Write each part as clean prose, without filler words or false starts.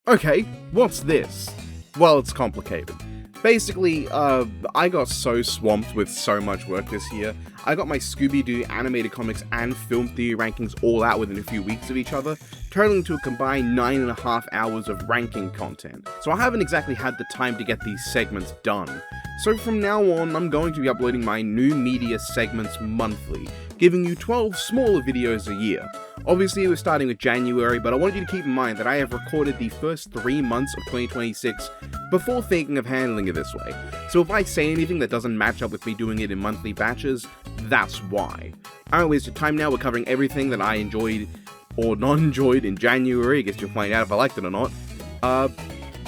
Okay, what's this? Well, it's complicated. Basically, I got so swamped with so much work this year. I got my Scooby-Doo animated comics and film theory rankings all out within a few weeks of each other, totaling to a combined 9.5 hours of ranking content. So I haven't exactly had the time to get these segments done. So from now on, I'm going to be uploading my new media segments monthly, giving you 12 smaller videos a year. Obviously, we're starting with January, but I want you to keep in mind that I have recorded the first 3 months of 2026 before thinking of handling it this way. So if I say anything that doesn't match up with me doing it in monthly batches, that's why. I don't waste your time now, we're covering everything that I enjoyed or not enjoyed in January. I guess you'll find out if I liked it or not.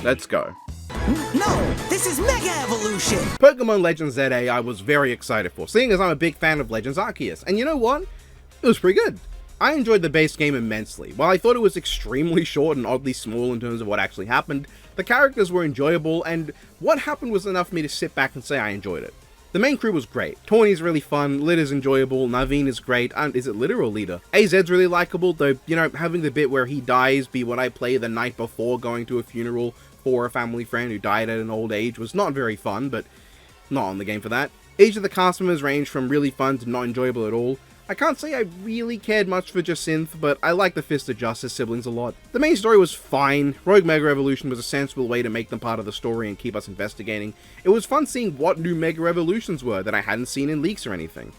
Let's go. No, this is Mega Evolution! Pokémon Legends ZA I was very excited for, seeing as I'm a big fan of Legends Arceus, and you know what? It was pretty good. I enjoyed the base game immensely. While I thought it was extremely short and oddly small in terms of what actually happened, the characters were enjoyable, and what happened was enough for me to sit back and say I enjoyed it. The main crew was great. Tawny's really fun, Lidder's enjoyable, Naveen is great, and is it Lidder or Leader? AZ's really likable, though, you know, having the bit where he dies be what I play the night before going to a funeral for a family friend who died at an old age was not very fun, but not on the game for that. Each of the cast members ranged from really fun to not enjoyable at all. I can't say I really cared much for Jacinth, but I like the Fist of Justice siblings a lot. The main story was fine. Rogue Mega Evolution was a sensible way to make them part of the story and keep us investigating. It was fun seeing what new Mega Evolutions were that I hadn't seen in leaks or anything.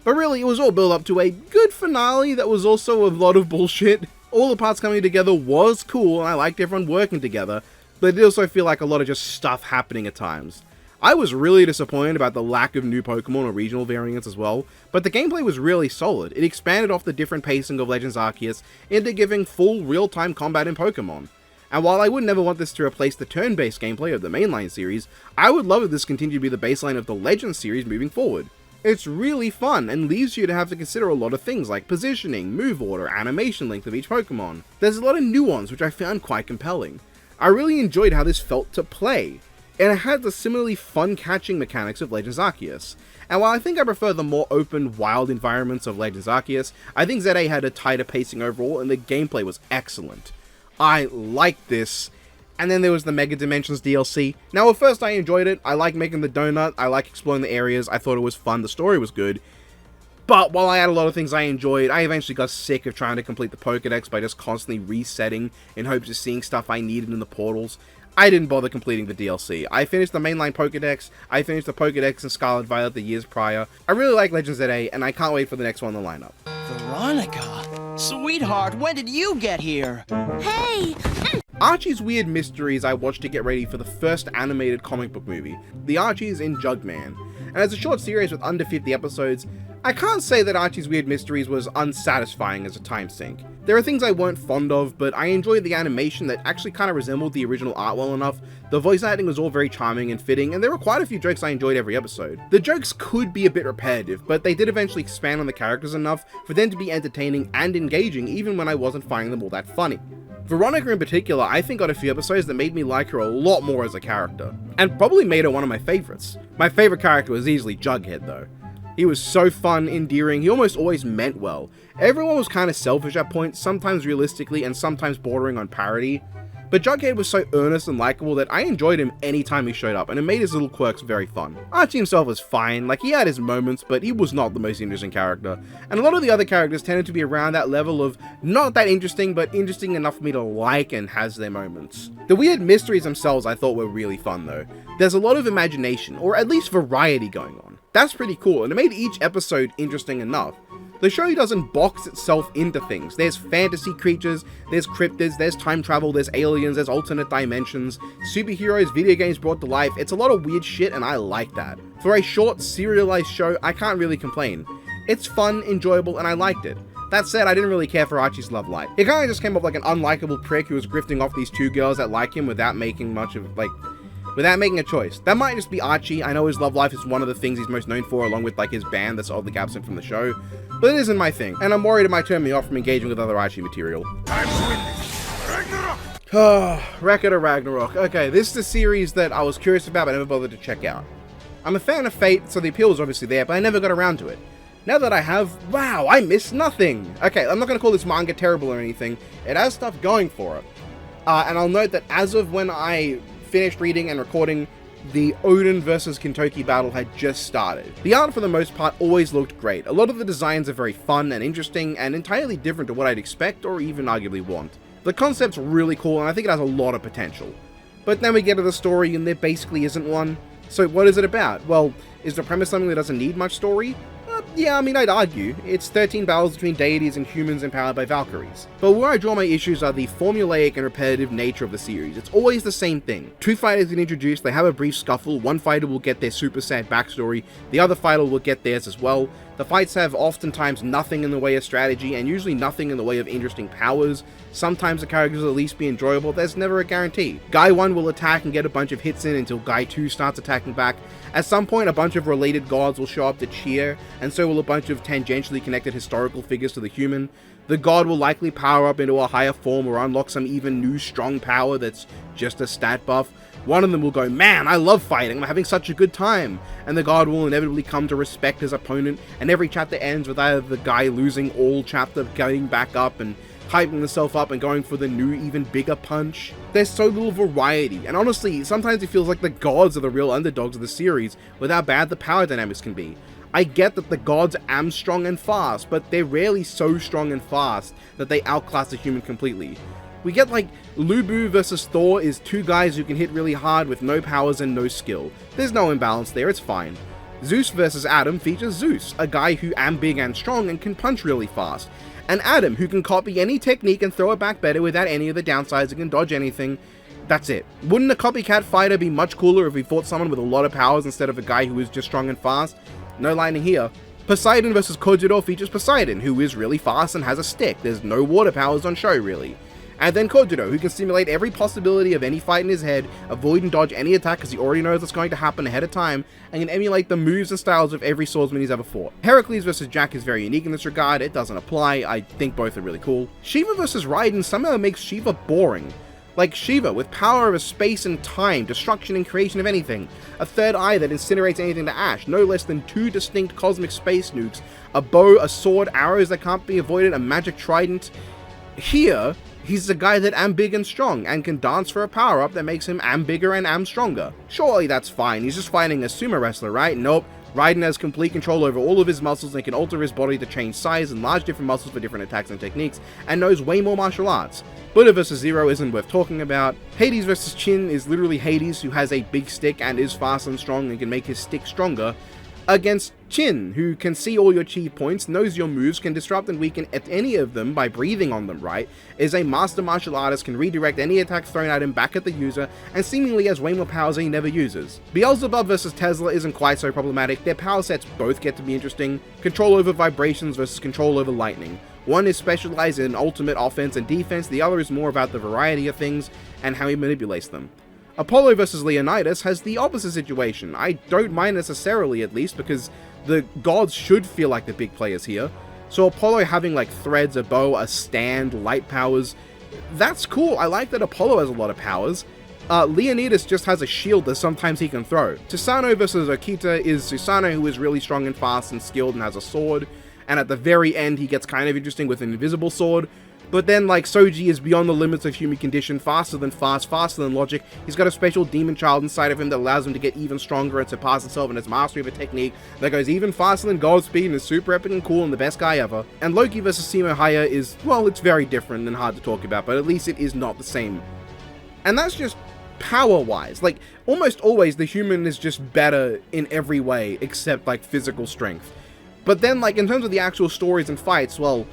But really, it was all built up to a good finale that was also a lot of bullshit. All the parts coming together was cool, and I liked everyone working together, but it did also feel like a lot of just stuff happening at times. I was really disappointed about the lack of new Pokemon or regional variants as well, but the gameplay was really solid. It expanded off the different pacing of Legends Arceus into giving full real-time combat in Pokemon. And while I would never want this to replace the turn-based gameplay of the mainline series, I would love if this continued to be the baseline of the Legends series moving forward. It's really fun and leaves you to have to consider a lot of things like positioning, move order, animation length of each Pokemon. There's a lot of nuance which I found quite compelling. I really enjoyed how this felt to play, and it had the similarly fun catching mechanics of Legends Arceus. And while I think I prefer the more open, wild environments of Legends Arceus, I think ZA had a tighter pacing overall and the gameplay was excellent. I liked this. And then there was the Mega Dimensions DLC. Now at first I enjoyed it, I liked making the donut, I liked exploring the areas, I thought it was fun, the story was good. But while I had a lot of things I enjoyed, I eventually got sick of trying to complete the Pokédex by just constantly resetting in hopes of seeing stuff I needed in the portals. I didn't bother completing the DLC. I finished the mainline Pokédex, I finished the Pokédex in Scarlet Violet the years prior. I really like Legends ZA, and I can't wait for the next one in the lineup. Veronica, sweetheart, when did you get here? Hey! Archie's Weird Mysteries I watched to get ready for the first animated comic book movie, The Archies in Jugman. And as a short series with under 50 episodes, I can't say that Archie's Weird Mysteries was unsatisfying as a time sink. There are things I weren't fond of, but I enjoyed the animation that actually kind of resembled the original art well enough, the voice acting was all very charming and fitting, and there were quite a few jokes I enjoyed every episode. The jokes could be a bit repetitive, but they did eventually expand on the characters enough for them to be entertaining and engaging even when I wasn't finding them all that funny. Veronica in particular, I think got a few episodes that made me like her a lot more as a character, and probably made her one of my favorites. My favorite character was easily Jughead though. He was so fun, endearing, he almost always meant well. Everyone was kind of selfish at points, sometimes realistically and sometimes bordering on parody. But Jughead was so earnest and likable that I enjoyed him anytime he showed up, and it made his little quirks very fun. Archie himself was fine, like he had his moments, but he was not the most interesting character. And a lot of the other characters tended to be around that level of not that interesting, but interesting enough for me to like and has their moments. The weird mysteries themselves I thought were really fun though. There's a lot of imagination, or at least variety going on. That's pretty cool, and it made each episode interesting enough. The show doesn't box itself into things. There's fantasy creatures, there's cryptids, there's time travel, there's aliens, there's alternate dimensions, superheroes, video games brought to life. It's a lot of weird shit and I like that. For a short, serialized show, I can't really complain. It's fun, enjoyable, and I liked it. That said, I didn't really care for Archie's love life. He kinda just came off like an unlikable prick who was grifting off these two girls that like him without making a choice. That might just be Archie. I know his love life is one of the things he's most known for, along with like his band that's oddly absent from the show, but it isn't my thing, and I'm worried it might turn me off from engaging with other Archie material. Record of Ragnarok. Okay, this is a series that I was curious about but never bothered to check out. I'm a fan of Fate, so the appeal is obviously there, but I never got around to it. Now that I have, wow, I missed nothing! Okay, I'm not gonna call this manga terrible or anything, it has stuff going for it. And I'll note that as of when I finished reading and recording, the Odin versus Kintoki battle had just started. The art for the most part always looked great. A lot of the designs are very fun and interesting and entirely different to what I'd expect or even arguably want. The concept's really cool and I think it has a lot of potential. But then we get to the story and there basically isn't one. So what is it about? Well, is the premise something that doesn't need much story? Yeah, I mean, I'd argue. It's 13 battles between deities and humans empowered by Valkyries. But where I draw my issues are the formulaic and repetitive nature of the series. It's always the same thing. Two fighters get introduced, they have a brief scuffle, one fighter will get their super sad backstory, the other fighter will get theirs as well. The fights have oftentimes nothing in the way of strategy, and usually nothing in the way of interesting powers. Sometimes the characters will at least be enjoyable, there's never a guarantee. Guy 1 will attack and get a bunch of hits in until Guy 2 starts attacking back. At some point, a bunch of related gods will show up to cheer, and so will a bunch of tangentially connected historical figures to the human. The god will likely power up into a higher form or unlock some even new strong power that's just a stat buff. One of them will go, "Man, I love fighting, I'm having such a good time," and the god will inevitably come to respect his opponent, and every chapter ends with either the guy losing all chapter, getting back up and hyping himself up and going for the new, even bigger punch. There's so little variety, and honestly, sometimes it feels like the gods are the real underdogs of the series, with how bad the power dynamics can be. I get that the gods are strong and fast, but they're rarely so strong and fast that they outclass a human completely. We get like, Lubu versus Thor is two guys who can hit really hard with no powers and no skill. There's no imbalance there, it's fine. Zeus versus Adam features Zeus, a guy who am big and strong and can punch really fast. And Adam, who can copy any technique and throw it back better without any of the downsides and can dodge anything. That's it. Wouldn't a copycat fighter be much cooler if we fought someone with a lot of powers instead of a guy who is just strong and fast? No lightning here. Poseidon versus Kojiro features Poseidon, who is really fast and has a stick. There's no water powers on show, really. And then Kojiro, who can simulate every possibility of any fight in his head, avoid and dodge any attack because he already knows what's going to happen ahead of time, and can emulate the moves and styles of every swordsman he's ever fought. Heracles versus Jack is very unique in this regard, it doesn't apply, I think both are really cool. Shiva versus Raiden somehow makes Shiva boring. Like Shiva, with power of space and time, destruction and creation of anything, a third eye that incinerates anything to ash, no less than 2 distinct cosmic space nukes, a bow, a sword, arrows that can't be avoided, a magic trident. Here, he's a guy that am big and strong, and can dance for a power-up that makes him am bigger and am stronger. Surely that's fine, he's just fighting a sumo wrestler, right? Nope. Raiden has complete control over all of his muscles and can alter his body to change size and enlarge different muscles for different attacks and techniques, and knows way more martial arts. Buddha vs Zero isn't worth talking about. Hades vs Chin is literally Hades, who has a big stick and is fast and strong and can make his stick stronger, against Chin, who can see all your chi points, knows your moves, can disrupt and weaken at any of them by breathing on them right, is a master martial artist, can redirect any attack thrown at him back at the user, and seemingly has way more powers he never uses. Beelzebub vs Tesla isn't quite so problematic, their power sets both get to be interesting. Control over vibrations versus control over lightning. One is specialized in ultimate offense and defense, the other is more about the variety of things and how he manipulates them. Apollo vs Leonidas has the opposite situation. I don't mind necessarily, at least, because the gods should feel like the big players here. So Apollo having like threads, a bow, a stand, light powers, that's cool. I like that Apollo has a lot of powers. Leonidas just has a shield that sometimes he can throw. Susanoo vs Okita is Susanoo, who is really strong and fast and skilled and has a sword. And at the very end he gets kind of interesting with an invisible sword. But then, like, Soji is beyond the limits of human condition, faster than fast, faster than logic. He's got a special demon child inside of him that allows him to get even stronger and surpass himself in his mastery of a technique that goes even faster than Godspeed and is super epic and cool and the best guy ever. And Loki vs Simo Haya is, well, it's very different and hard to talk about, but at least it is not the same. And that's just power-wise. Like, almost always the human is just better in every way except, like, physical strength. But then, like, in terms of the actual stories and fights, well,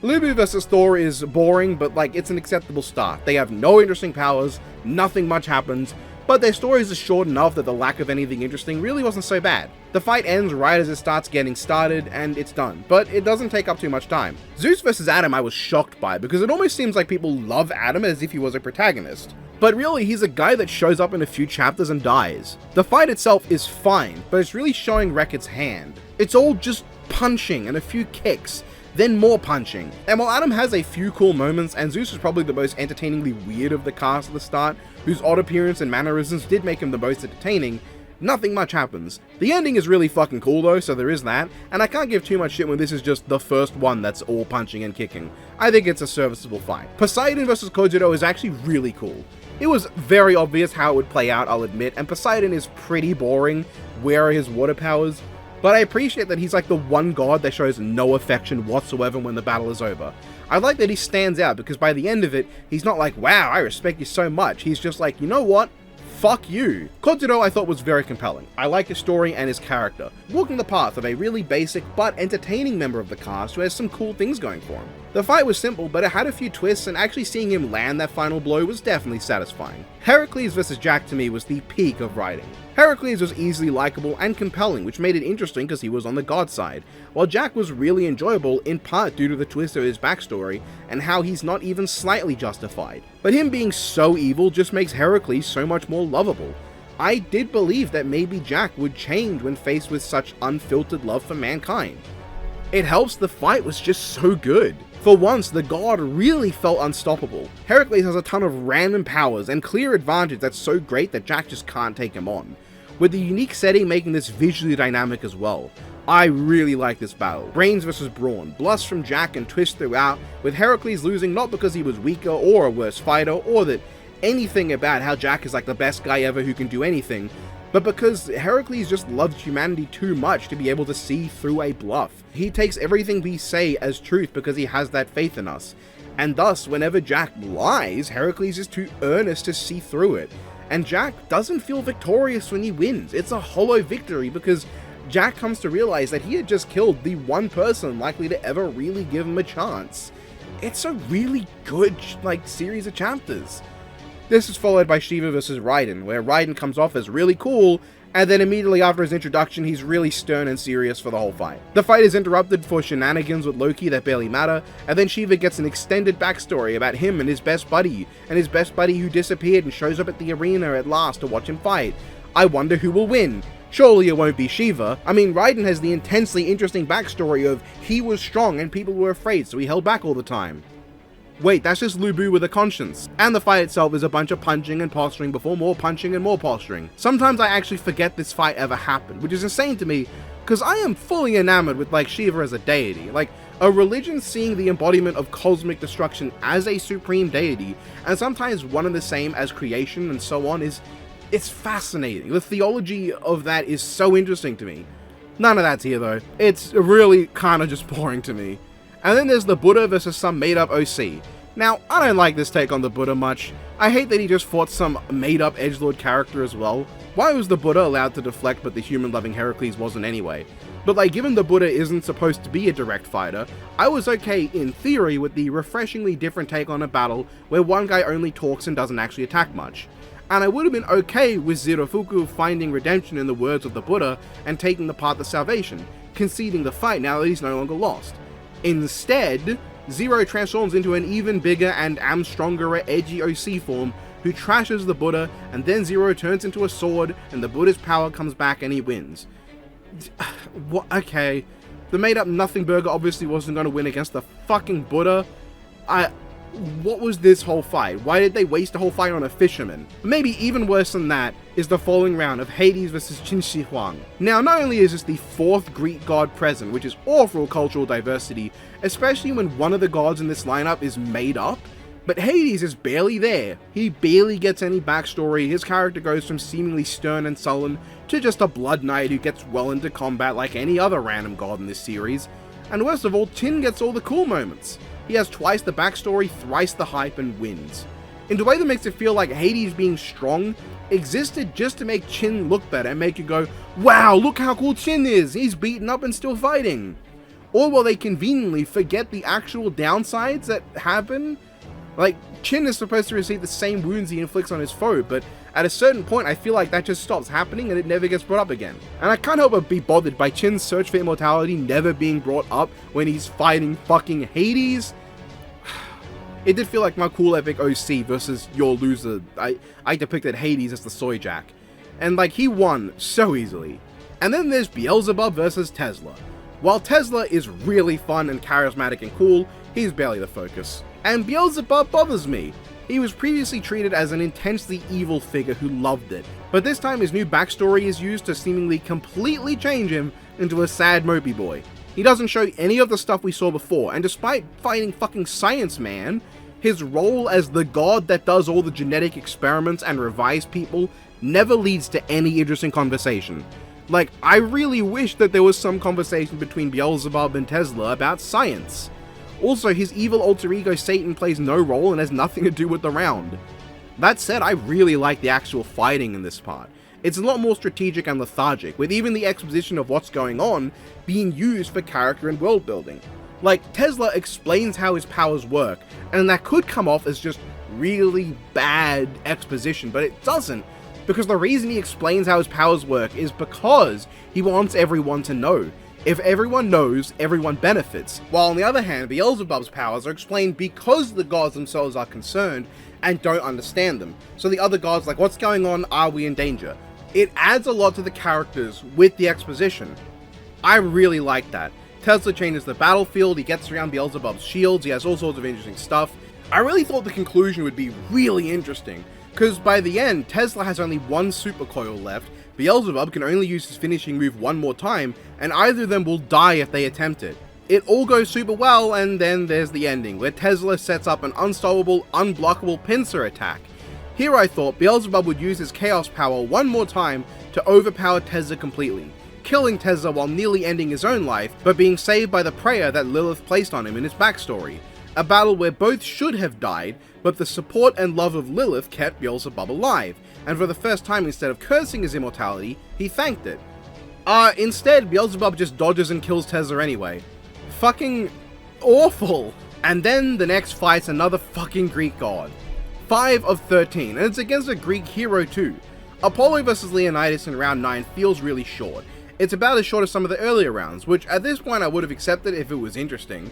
Lubu vs Thor is boring, but like, it's an acceptable start. They have no interesting powers, nothing much happens, but their stories are short enough that the lack of anything interesting really wasn't so bad. The fight ends right as it starts getting started, and it's done, but it doesn't take up too much time. Zeus vs Adam I was shocked by, because it almost seems like people love Adam as if he was a protagonist. But really, he's a guy that shows up in a few chapters and dies. The fight itself is fine, but it's really showing Record's hand. It's all just punching and a few kicks, then more punching. And while Adam has a few cool moments, and Zeus is probably the most entertainingly weird of the cast at the start, whose odd appearance and mannerisms did make him the most entertaining, nothing much happens. The ending is really fucking cool though, so there is that, and I can't give too much shit when this is just the first one that's all punching and kicking. I think it's a serviceable fight. Poseidon vs Kojiro is actually really cool. It was very obvious how it would play out, I'll admit, and Poseidon is pretty boring, where are his water powers? But I appreciate that he's like the one god that shows no affection whatsoever when the battle is over. I like that he stands out because by the end of it, he's not like, wow, I respect you so much. He's just like, you know what? Fuck you. Kojiro I thought was very compelling. I like his story and his character, walking the path of a really basic but entertaining member of the cast who has some cool things going for him. The fight was simple, but it had a few twists, and actually seeing him land that final blow was definitely satisfying. Heracles vs Jack to me was the peak of writing. Heracles was easily likable and compelling, which made it interesting because he was on the god side, while Jack was really enjoyable in part due to the twist of his backstory and how he's not even slightly justified. But him being so evil just makes Heracles so much more lovable. I did believe that maybe Jack would change when faced with such unfiltered love for mankind. It helps the fight was just so good. For once, the god really felt unstoppable. Heracles has a ton of random powers and clear advantage that's so great that Jack just can't take him on, with the unique setting making this visually dynamic as well. I really like this battle. Brains vs Brawn, blusts from Jack and twists throughout, with Heracles losing not because he was weaker or a worse fighter, or that anything about how Jack is like the best guy ever who can do anything, but because Heracles just loves humanity too much to be able to see through a bluff. He takes everything we say as truth because he has that faith in us, and thus whenever Jack lies, Heracles is too earnest to see through it, and Jack doesn't feel victorious when he wins. It's a hollow victory because Jack comes to realize that he had just killed the one person likely to ever really give him a chance. It's a really good series of chapters. This is followed by Shiva vs Raiden, where Raiden comes off as really cool, and then immediately after his introduction he's really stern and serious for the whole fight. The fight is interrupted for shenanigans with Loki that barely matter, and then Shiva gets an extended backstory about him and his best buddy who disappeared and shows up at the arena at last to watch him fight. I wonder who will win. Surely it won't be Shiva. I mean, Raiden has the intensely interesting backstory of he was strong and people were afraid, so he held back all the time. Wait, that's just Lu Bu with a conscience. And the fight itself is a bunch of punching and posturing before more punching and more posturing. Sometimes I actually forget this fight ever happened, which is insane to me, because I am fully enamored with Shiva as a deity. A religion seeing the embodiment of cosmic destruction as a supreme deity, and sometimes one and the same as creation and so on, it's fascinating. The theology of that is so interesting to me. None of that's here though. It's really kind of just boring to me. And then there's the Buddha versus some made-up OC. Now, I don't like this take on the Buddha much. I hate that he just fought some made-up edgelord character as well. Why was the Buddha allowed to deflect but the human-loving Heracles wasn't anyway? But given the Buddha isn't supposed to be a direct fighter, I was okay in theory with the refreshingly different take on a battle where one guy only talks and doesn't actually attack much. And I would have been okay with Zirofuku finding redemption in the words of the Buddha and taking the path of salvation, conceding the fight now that he's no longer lost. Instead, Zero transforms into an even bigger and am stronger edgy OC form who trashes the Buddha, and then Zero turns into a sword and the Buddha's power comes back and he wins. What? Okay, the made up nothing burger obviously wasn't going to win against the fucking Buddha. What was this whole fight? Why did they waste the whole fight on a fisherman? Maybe even worse than that is the following round of Hades vs Huang. Now, not only is this the fourth Greek god present, which is awful cultural diversity, especially when one of the gods in this lineup is made up, but Hades is barely there. He barely gets any backstory. His character goes from seemingly stern and sullen to just a blood knight who gets well into combat like any other random god in this series. And worst of all, Chin gets all the cool moments. He has twice the backstory, thrice the hype, and wins. In a way that makes it feel like Hades being strong existed just to make Chin look better and make you go, wow, look how cool Chin is, he's beaten up and still fighting. Or will they conveniently forget the actual downsides that happen? Chin is supposed to receive the same wounds he inflicts on his foe, but at a certain point I feel like that just stops happening and it never gets brought up again. And I can't help but be bothered by Chin's search for immortality never being brought up when he's fighting fucking Hades. It did feel like my cool epic OC versus your loser. I depicted Hades as the soy jack. And he won so easily. And then there's Beelzebub versus Tesla. While Tesla is really fun and charismatic and cool, he's barely the focus. And Beelzebub bothers me. He was previously treated as an intensely evil figure who loved it, but this time his new backstory is used to seemingly completely change him into a sad mopey boy. He doesn't show any of the stuff we saw before, and despite fighting fucking Science Man, his role as the god that does all the genetic experiments and revise people never leads to any interesting conversation. Like, I really wish that there was some conversation between Beelzebub and Tesla about science. Also, his evil alter ego Satan plays no role and has nothing to do with the round. That said, I really like the actual fighting in this part. It's a lot more strategic and lethargic, with even the exposition of what's going on being used for character and world building. Like, Tesla explains how his powers work, and that could come off as just really bad exposition, but it doesn't, because the reason he explains how his powers work is because he wants everyone to know. If everyone knows, everyone benefits. While on the other hand, Beelzebub's powers are explained because the gods themselves are concerned and don't understand them. So the other gods like, what's going on? Are we in danger? It adds a lot to the characters with the exposition. I really like that. Tesla changes the battlefield, he gets around Beelzebub's shields, he has all sorts of interesting stuff. I really thought the conclusion would be really interesting, because by the end, Tesla has only one super coil left, Beelzebub can only use his finishing move one more time, and either of them will die if they attempt it. It all goes super well, and then there's the ending, where Tesla sets up an unstoppable, unblockable pincer attack. Here I thought Beelzebub would use his chaos power one more time to overpower Tesla completely, killing Tesla while nearly ending his own life, but being saved by the prayer that Lilith placed on him in his backstory. A battle where both should have died, but the support and love of Lilith kept Beelzebub alive, and for the first time, instead of cursing his immortality, he thanked it. Instead, Beelzebub just dodges and kills Tesla anyway. Fucking awful! And then the next fight's another fucking Greek god. 5 of 13, and it's against a Greek hero too. Apollo vs Leonidas in round 9 feels really short. It's about as short as some of the earlier rounds, which at this point I would have accepted if it was interesting.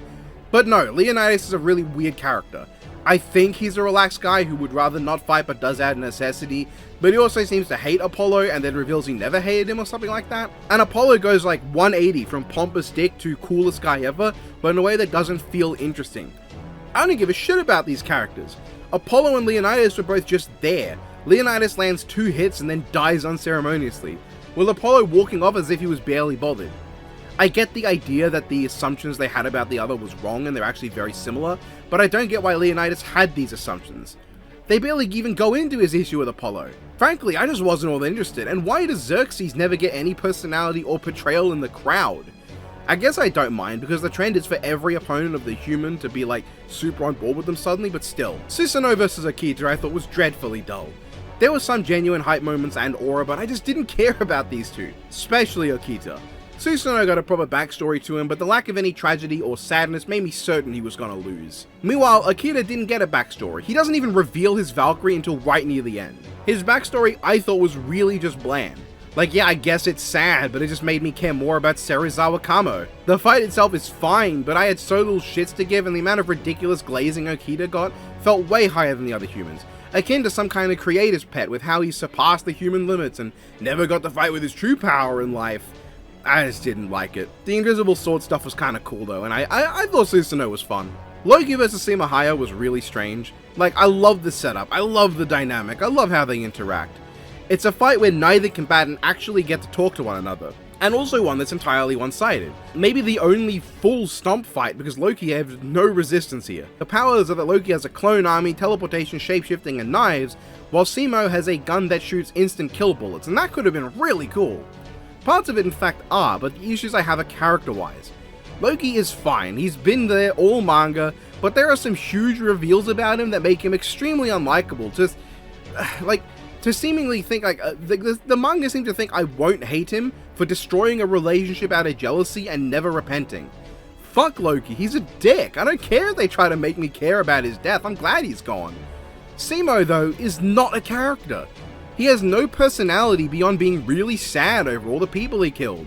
But no, Leonidas is a really weird character. I think he's a relaxed guy who would rather not fight but does out of necessity, but he also seems to hate Apollo and then reveals he never hated him or something like that. And Apollo goes like 180 from pompous dick to coolest guy ever, but in a way that doesn't feel interesting. I don't give a shit about these characters. Apollo and Leonidas were both just there. Leonidas lands 2 hits and then dies unceremoniously, with Apollo walking off as if he was barely bothered. I get the idea that the assumptions they had about the other was wrong and they're actually very similar, but I don't get why Leonidas had these assumptions. They barely even go into his issue with Apollo. Frankly, I just wasn't all that interested, and why does Xerxes never get any personality or portrayal in the crowd? I guess I don't mind, because the trend is for every opponent of the human to be like super on board with them suddenly, but still. Susanoo vs Akita I thought was dreadfully dull. There were some genuine hype moments and aura, but I just didn't care about these two, especially Akita. Susanoo got a proper backstory to him, but the lack of any tragedy or sadness made me certain he was gonna lose. Meanwhile, Akita didn't get a backstory. He doesn't even reveal his Valkyrie until right near the end. His backstory I thought was really just bland. Like, yeah, I guess it's sad, but it just made me care more about Serizawa Kamo. The fight itself is fine, but I had so little shits to give, and the amount of ridiculous glazing Akita got felt way higher than the other humans. Akin to some kind of creator's pet with how he surpassed the human limits and never got to fight with his true power in life. I just didn't like it. The invisible sword stuff was kinda cool though, and I thought Susanoo was fun. Loki vs Shimahaya was really strange. Like, I love the setup, I love the dynamic, I love how they interact. It's a fight where neither combatant actually get to talk to one another, and also one that's entirely one-sided. Maybe the only full stomp fight because Loki has no resistance here. The powers are that Loki has a clone army, teleportation, shapeshifting, and knives, while Simo has a gun that shoots instant kill bullets, and that could have been really cool. Parts of it in fact are, but the issues I have are character-wise. Loki is fine, he's been there all manga, but there are some huge reveals about him that make him extremely unlikable. Just, to seemingly think like, the manga seem to think I won't hate him for destroying a relationship out of jealousy and never repenting. Fuck Loki, he's a dick. I don't care if they try to make me care about his death, I'm glad he's gone. Simo though is not a character. He has no personality beyond being really sad over all the people he killed,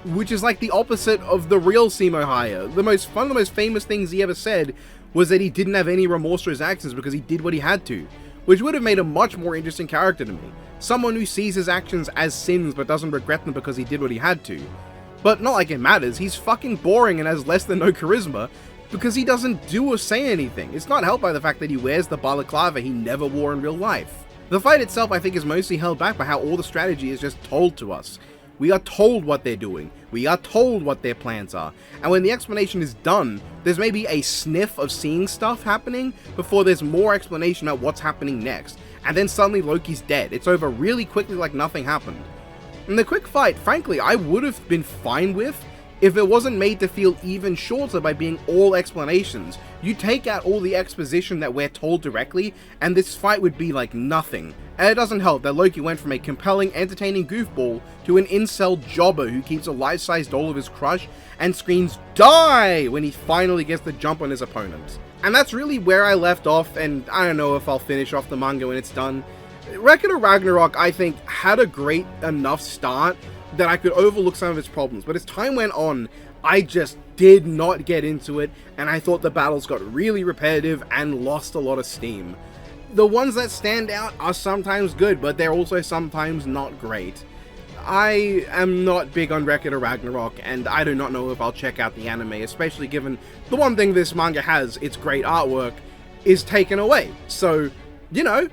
which is like the opposite of the real Shimahaya. One of the most famous things he ever said was that he didn't have any remorse for his actions because he did what he had to, which would have made a much more interesting character to me. Someone who sees his actions as sins but doesn't regret them because he did what he had to. But not like it matters, he's fucking boring and has less than no charisma, because he doesn't do or say anything. It's not helped by the fact that he wears the balaclava he never wore in real life. The fight itself, I think, is mostly held back by how all the strategy is just told to us. We are told what they're doing, we are told what their plans are, and when the explanation is done, there's maybe a sniff of seeing stuff happening before there's more explanation about what's happening next, and then suddenly Loki's dead. It's over really quickly like nothing happened. And the quick fight, frankly, I would have been fine with if it wasn't made to feel even shorter by being all explanations. You take out all the exposition that we're told directly, and this fight would be like nothing. And it doesn't help that Loki went from a compelling, entertaining goofball to an incel jobber who keeps a life-size doll of his crush and screams "DIE" when he finally gets the jump on his opponent. And that's really where I left off, and I don't know if I'll finish off the manga when it's done. Record of Ragnarok, I think, had a great enough start that I could overlook some of its problems, but as time went on, I just did not get into it, and I thought the battles got really repetitive and lost a lot of steam. The ones that stand out are sometimes good, but they're also sometimes not great. I am not big on Record of Ragnarok, and I do not know if I'll check out the anime, especially given the one thing this manga has, its great artwork, is taken away. So, you know,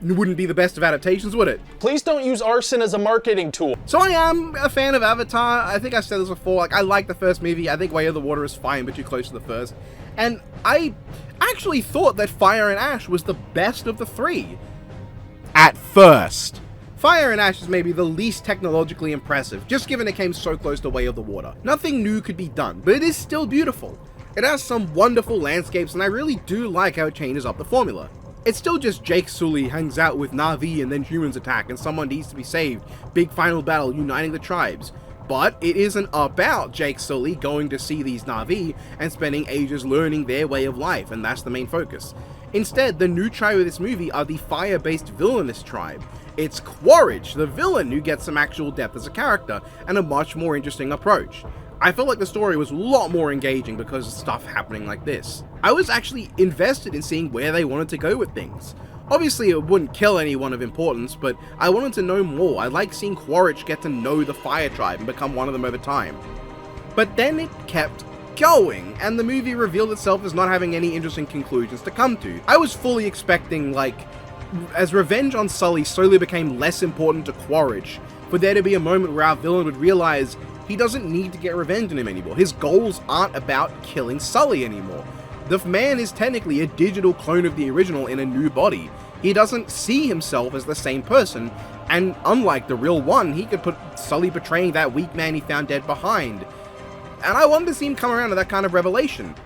it wouldn't be the best of adaptations, would it? Please don't use arson as a marketing tool. So I am a fan of Avatar. I think I said this before, like, I like the first movie. I think Way of the Water is fine, but too close to the first. And I actually thought that Fire and Ash was the best of the three. At first. Fire and Ash is maybe the least technologically impressive, just given it came so close to Way of the Water. Nothing new could be done, but it is still beautiful. It has some wonderful landscapes, and I really do like how it changes up the formula. It's still just Jake Sully hangs out with Na'vi and then humans attack and someone needs to be saved, big final battle uniting the tribes. But it isn't about Jake Sully going to see these Na'vi and spending ages learning their way of life, and that's the main focus. Instead, the new tribe of this movie are the fire-based villainous tribe. It's Quaritch, the villain, who gets some actual depth as a character and a much more interesting approach. I felt like the story was a lot more engaging because of stuff happening like this. I was actually invested in seeing where they wanted to go with things. Obviously it wouldn't kill anyone of importance, but I wanted to know more. I like seeing Quaritch get to know the Fire Tribe and become one of them over time. But then it kept going, and the movie revealed itself as not having any interesting conclusions to come to. I was fully expecting, like, as revenge on Sully slowly became less important to Quaritch, for there to be a moment where our villain would realize he doesn't need to get revenge on him anymore. His goals aren't about killing Sully anymore. The man is technically a digital clone of the original in a new body. He doesn't see himself as the same person, and unlike the real one, he could put Sully betraying that weak man he found dead behind. And I wanted to see him come around to that kind of revelation.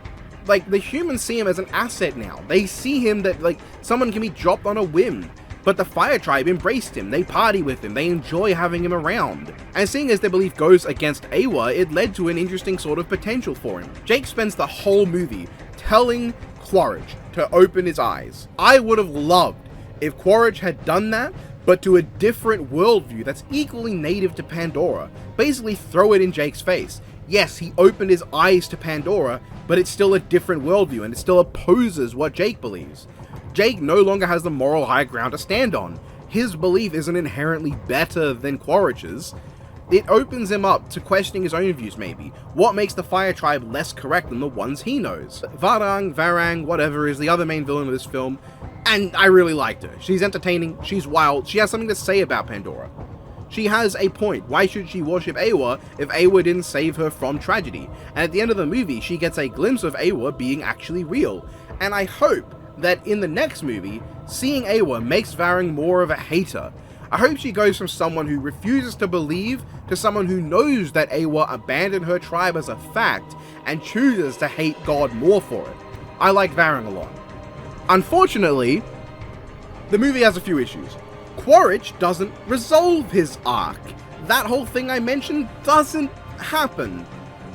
Like, the humans see him as an asset now. They see him that, like, someone can be dropped on a whim. But the Fire Tribe embraced him, they party with him, they enjoy having him around. And seeing as their belief goes against Awa, it led to an interesting sort of potential for him. Jake spends the whole movie telling Quaritch to open his eyes. I would have loved if Quaritch had done that, but to a different worldview that's equally native to Pandora. Basically throw it in Jake's face. Yes, he opened his eyes to Pandora, but it's still a different worldview and it still opposes what Jake believes. Jake no longer has the moral high ground to stand on. His belief isn't inherently better than Quaritch's. It opens him up to questioning his own views maybe. What makes the Fire Tribe less correct than the ones he knows? Varang, whatever, is the other main villain of this film, and I really liked her. She's entertaining, she's wild, she has something to say about Pandora. She has a point. Why should she worship Awa if Awa didn't save her from tragedy? And at the end of the movie, she gets a glimpse of Awa being actually real. And I hope that in the next movie, seeing Awa makes Varang more of a hater. I hope she goes from someone who refuses to believe to someone who knows that Awa abandoned her tribe as a fact and chooses to hate God more for it. I like Varang a lot. Unfortunately, the movie has a few issues. Quaritch doesn't resolve his arc. That whole thing I mentioned doesn't happen.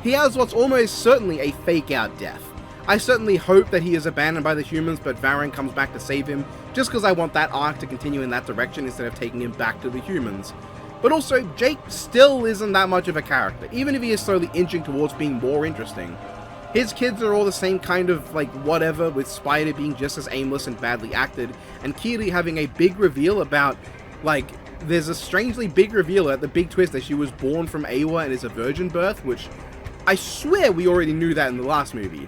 He has what's almost certainly a fake-out death. I certainly hope that he is abandoned by the humans, but Varang comes back to save him, just because I want that arc to continue in that direction instead of taking him back to the humans. But also, Jake still isn't that much of a character, even if he is slowly inching towards being more interesting. His kids are all the same kind of, like, whatever, with Spider being just as aimless and badly acted, and Kiri having a big reveal about, like, there's a strangely big reveal at the big twist that she was born from Awa and is a virgin birth, which I swear we already knew that in the last movie.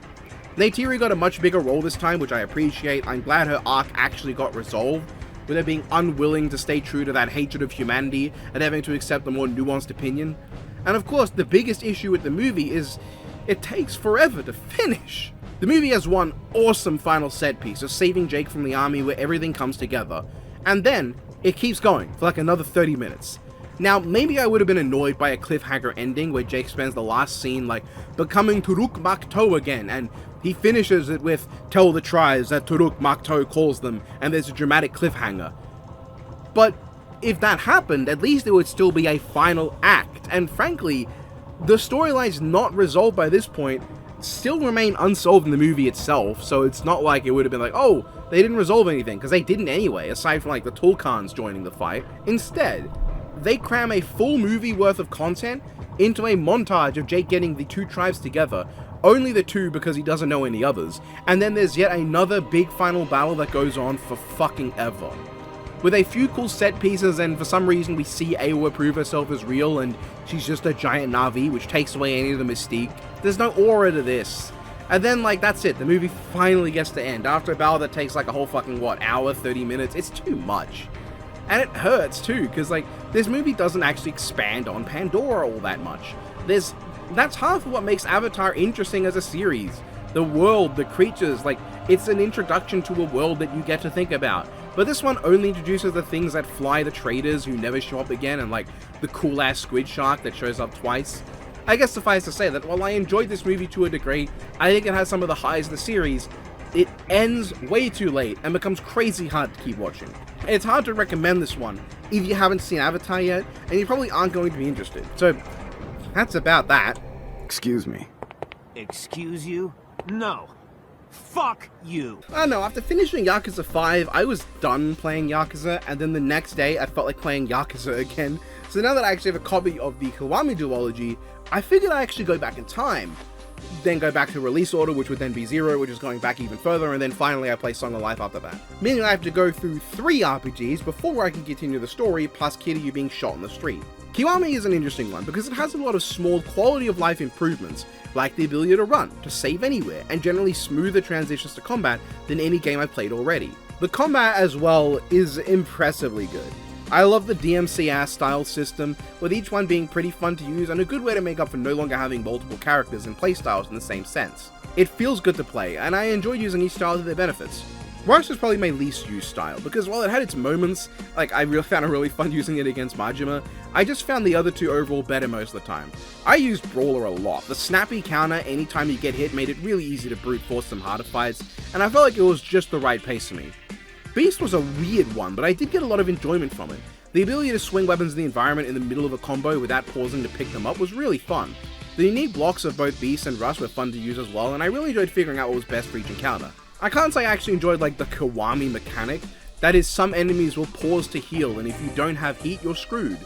Neytiri got a much bigger role this time, which I appreciate. I'm glad her arc actually got resolved, with her being unwilling to stay true to that hatred of humanity and having to accept a more nuanced opinion. And of course, the biggest issue with the movie is it takes forever to finish. The movie has one awesome final set piece of saving Jake from the army where everything comes together, and then it keeps going for like another 30 minutes. Now, maybe I would have been annoyed by a cliffhanger ending where Jake spends the last scene like becoming Turuk Makto again, and he finishes it with "Tell the tribes that Turuk Makto calls them," and there's a dramatic cliffhanger. But if that happened, at least it would still be a final act, and frankly, the storylines not resolved by this point still remain unsolved in the movie itself, so it's not like it would have been like, oh, they didn't resolve anything, because they didn't anyway, aside from like the Tulkans joining the fight. Instead, they cram a full movie worth of content into a montage of Jake getting the two tribes together, only the two because he doesn't know any others, and then there's yet another big final battle that goes on for fucking ever. With a few cool set pieces, and for some reason we see Awa prove herself as real and she's just a giant Na'vi, which takes away any of the mystique. There's no aura to this. And then like that's it, the movie finally gets to end. After a battle that takes like a whole fucking hour, 30 minutes, it's too much. And it hurts too, because like this movie doesn't actually expand on Pandora all that much. That's half of what makes Avatar interesting as a series. The world, the creatures, like it's an introduction to a world that you get to think about. But this one only introduces the things that fly the traders who never show up again, and like the cool ass squid shark that shows up twice. I guess suffice to say that while I enjoyed this movie to a degree, I think it has some of the highs of the series, it ends way too late and becomes crazy hard to keep watching. It's hard to recommend this one if you haven't seen Avatar yet, and you probably aren't going to be interested. So that's about that. Excuse me. Excuse you? No. Fuck you. I don't know, after finishing Yakuza 5, I was done playing Yakuza, and then the next day I felt like playing Yakuza again. So now that I actually have a copy of the Kiwami duology, I figured I'd actually go back in time. Then go back to release order, which would then be 0, which is going back even further, and then finally I play Song of Life after that. Meaning I have to go through 3 RPGs before I can continue the story, plus Kiryu being shot in the street. Kiwami is an interesting one because it has a lot of small quality of life improvements, like the ability to run, to save anywhere, and generally smoother transitions to combat than any game I've played already. The combat as well is impressively good. I love the DMCS style system, with each one being pretty fun to use and a good way to make up for no longer having multiple characters and playstyles in the same sense. It feels good to play, and I enjoy using each style to their benefits. Rush is probably my least used style, because while it had its moments, like I found it really fun using it against Majima, I just found the other two overall better most of the time. I used Brawler a lot. The snappy counter anytime you get hit made it really easy to brute force some harder fights, and I felt like it was just the right pace for me. Beast was a weird one, but I did get a lot of enjoyment from it. The ability to swing weapons in the environment in the middle of a combo without pausing to pick them up was really fun. The unique blocks of both Beast and Rush were fun to use as well, and I really enjoyed figuring out what was best for each encounter. I can't say I actually enjoyed like the Kiwami mechanic, that is some enemies will pause to heal, and if you don't have heat you're screwed.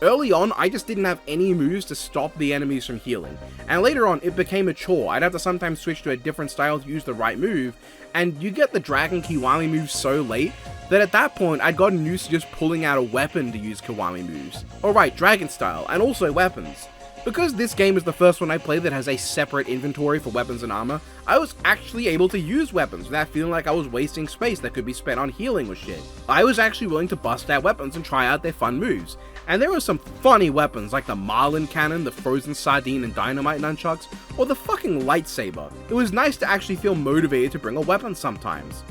Early on, I just didn't have any moves to stop the enemies from healing, and later on it became a chore. I'd have to sometimes switch to a different style to use the right move, and you get the Dragon Kiwami move so late that at that point I'd gotten used to just pulling out a weapon to use Kiwami moves. Alright, Dragon style, and also weapons. Because this game is the first one I played that has a separate inventory for weapons and armor, I was actually able to use weapons without feeling like I was wasting space that could be spent on healing or shit. I was actually willing to bust out weapons and try out their fun moves. And there were some funny weapons like the Marlin Cannon, the Frozen Sardine and Dynamite Nunchucks, or the fucking lightsaber. It was nice to actually feel motivated to bring a weapon sometimes.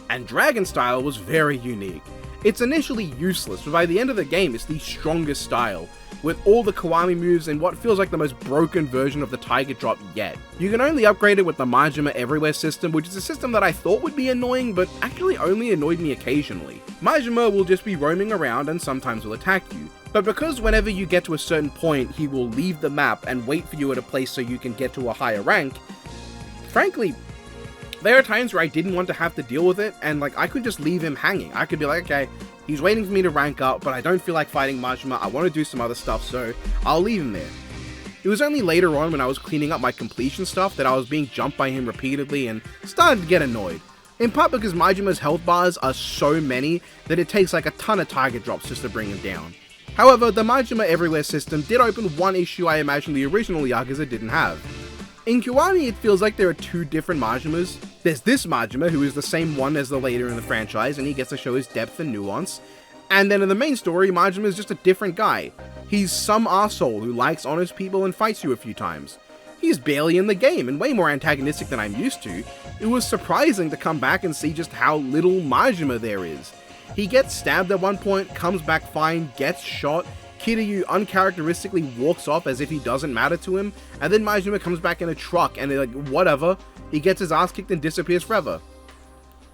And Dragon style was very unique. It's initially useless, but by the end of the game it's the strongest style, with all the Kiwami moves and what feels like the most broken version of the Tiger Drop yet. You can only upgrade it with the Majima Everywhere system, which is a system that I thought would be annoying, but actually only annoyed me occasionally. Majima will just be roaming around and sometimes will attack you, but because whenever you get to a certain point he will leave the map and wait for you at a place so you can get to a higher rank, frankly, there are times where I didn't want to have to deal with it, and like I could just leave him hanging. I could be like, okay, he's waiting for me to rank up, but I don't feel like fighting Majima, I want to do some other stuff, so I'll leave him there. It was only later on when I was cleaning up my completion stuff that I was being jumped by him repeatedly and started to get annoyed. In part because Majima's health bars are so many that it takes like a ton of target drops just to bring him down. However, the Majima Everywhere system did open one issue I imagine the original Yakuza didn't have. In Kiwami, it feels like there are two different Majimas. There's this Majima, who is the same one as the leader in the franchise, and he gets to show his depth and nuance. And then in the main story, Majima is just a different guy. He's some arsehole who likes honest people and fights you a few times. He's barely in the game, and way more antagonistic than I'm used to. It was surprising to come back and see just how little Majima there is. He gets stabbed at one point, comes back fine, gets shot, Kiryu uncharacteristically walks off as if he doesn't matter to him, and then Majima comes back in a truck and like, whatever, he gets his ass kicked and disappears forever.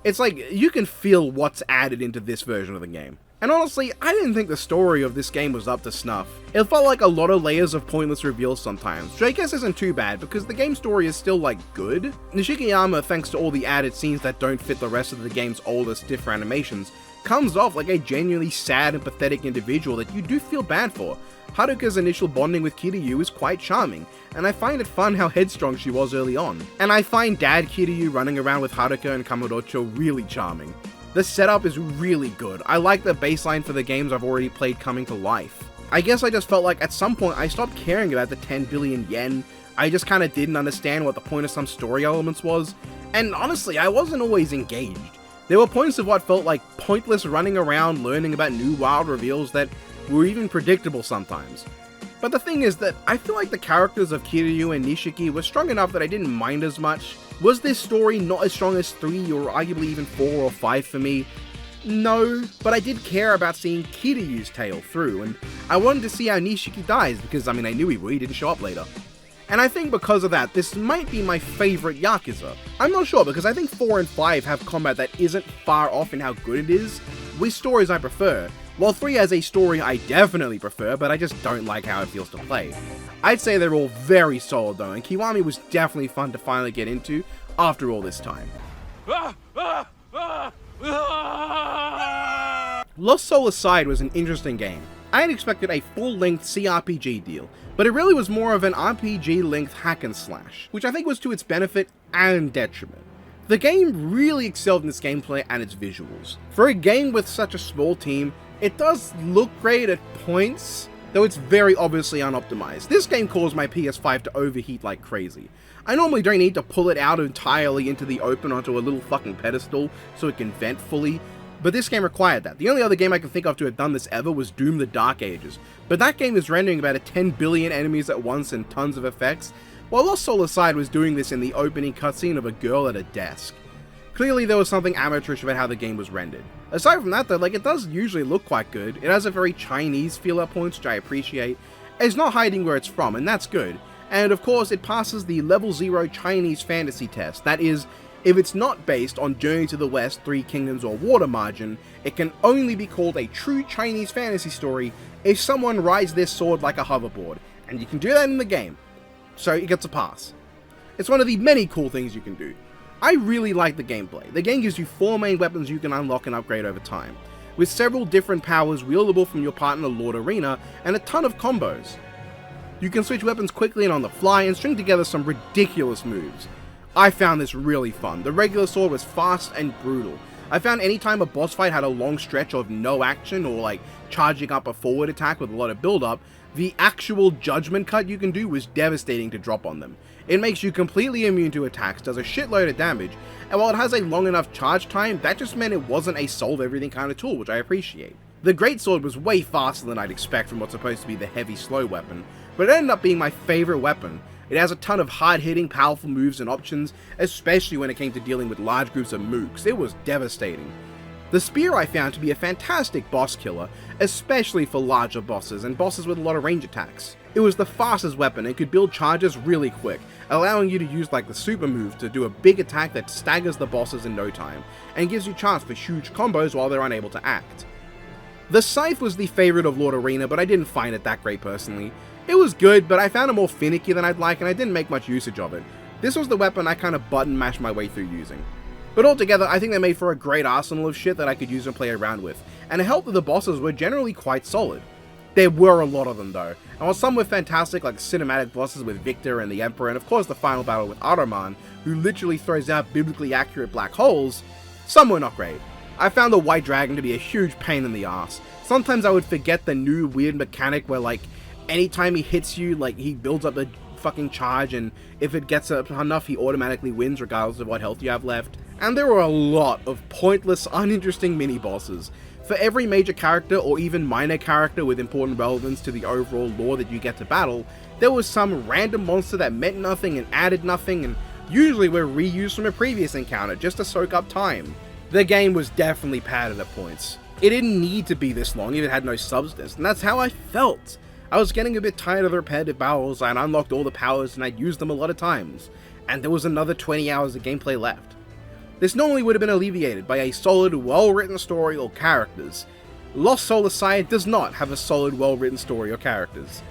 It's like, you can feel what's added into this version of the game. And honestly, I didn't think the story of this game was up to snuff. It felt like a lot of layers of pointless reveals sometimes, which I guess isn't too bad because the game story is still like good. Nishikiyama, thanks to all the added scenes that don't fit the rest of the game's older, stiffer animations, comes off like a genuinely sad and pathetic individual that you do feel bad for. Haruka's initial bonding with Kiryu is quite charming, and I find it fun how headstrong she was early on. And I find Dad Kiryu running around with Haruka and Kamurocho really charming. The setup is really good. I like the baseline for the games I've already played coming to life. I guess I just felt like at some point I stopped caring about the 10 billion yen. I just kinda didn't understand what the point of some story elements was, and honestly, I wasn't always engaged. There were points of what felt like pointless running around learning about new wild reveals that were even predictable sometimes. But the thing is that I feel like the characters of Kiryu and Nishiki were strong enough that I didn't mind as much. Was this story not as strong as 3 or arguably even 4 or 5 for me? No, but I did care about seeing Kiryu's tale through, and I wanted to see how Nishiki dies because, I mean, I knew he would, he didn't show up later. And I think because of that, this might be my favourite Yakuza. I'm not sure because I think 4 and 5 have combat that isn't far off in how good it is, with stories I prefer, while 3 has a story I definitely prefer, but I just don't like how it feels to play. I'd say they're all very solid though, and Kiwami was definitely fun to finally get into after all this time. Lost Soul Aside was an interesting game. I had expected a full-length CRPG deal, but it really was more of an RPG-length hack and slash, which I think was to its benefit and detriment. The game really excelled in its gameplay and its visuals. For a game with such a small team, it does look great at points, though it's very obviously unoptimized. This game caused my PS5 to overheat like crazy. I normally don't need to pull it out entirely into the open onto a little fucking pedestal so it can vent fully, but this game required that. The only other game I can think of to have done this ever was Doom the Dark Ages, but that game is rendering about 10 billion enemies at once and tons of effects, while Lost Soul Aside was doing this in the opening cutscene of a girl at a desk. Clearly there was something amateurish about how the game was rendered. Aside from that though, like, it does usually look quite good. It has a very Chinese feel at points, which I appreciate. It's not hiding where it's from, and that's good. And of course, it passes the level 0 Chinese fantasy test. That is, if it's not based on Journey to the West, Three Kingdoms, or Water Margin, it can only be called a true Chinese fantasy story if someone rides their sword like a hoverboard. And you can do that in the game. So it gets a pass. It's one of the many cool things you can do. I really like the gameplay. The game gives you 4 main weapons you can unlock and upgrade over time, with several different powers wieldable from your partner Lord Arena, and a ton of combos. You can switch weapons quickly and on the fly, and string together some ridiculous moves. I found this really fun. The regular sword was fast and brutal. I found anytime a boss fight had a long stretch of no action, or like charging up a forward attack with a lot of build up, the actual judgment cut you can do was devastating to drop on them. It makes you completely immune to attacks, does a shitload of damage, and while it has a long enough charge time, that just meant it wasn't a solve everything kind of tool, which I appreciate. The greatsword was way faster than I'd expect from what's supposed to be the heavy slow weapon, but it ended up being my favourite weapon. It has a ton of hard-hitting, powerful moves and options, especially when it came to dealing with large groups of mooks. It was devastating. The spear I found to be a fantastic boss killer, especially for larger bosses and bosses with a lot of range attacks. It was the fastest weapon and could build charges really quick, allowing you to use like the super move to do a big attack that staggers the bosses in no time, and gives you chance for huge combos while they're unable to act. The scythe was the favourite of Lord Arena, but I didn't find it that great personally. It was good, but I found it more finicky than I'd like, and I didn't make much usage of it. This was the weapon I kind of button mashed my way through using. But altogether, I think they made for a great arsenal of shit that I could use and play around with, and it helped that the bosses were generally quite solid. There were a lot of them though, and while some were fantastic like cinematic bosses with Victor and the Emperor, and of course the final battle with Aramon, who literally throws out biblically accurate black holes, some were not great. I found the White Dragon to be a huge pain in the ass. Sometimes I would forget the new weird mechanic where like, anytime he hits you, like he builds up a fucking charge, and if it gets up enough, he automatically wins regardless of what health you have left. And there were a lot of pointless, uninteresting mini-bosses. For every major character or even minor character with important relevance to the overall lore that you get to battle, there was some random monster that meant nothing and added nothing, and usually were reused from a previous encounter just to soak up time. The game was definitely padded at points. It didn't need to be this long if it had no substance, and that's how I felt. I was getting a bit tired of the repetitive battles. I'd unlocked all the powers and I'd used them a lot of times, and there was another 20 hours of gameplay left. This normally would have been alleviated by a solid, well-written story or characters. Lost Soul aside does not have a solid, well-written story or characters.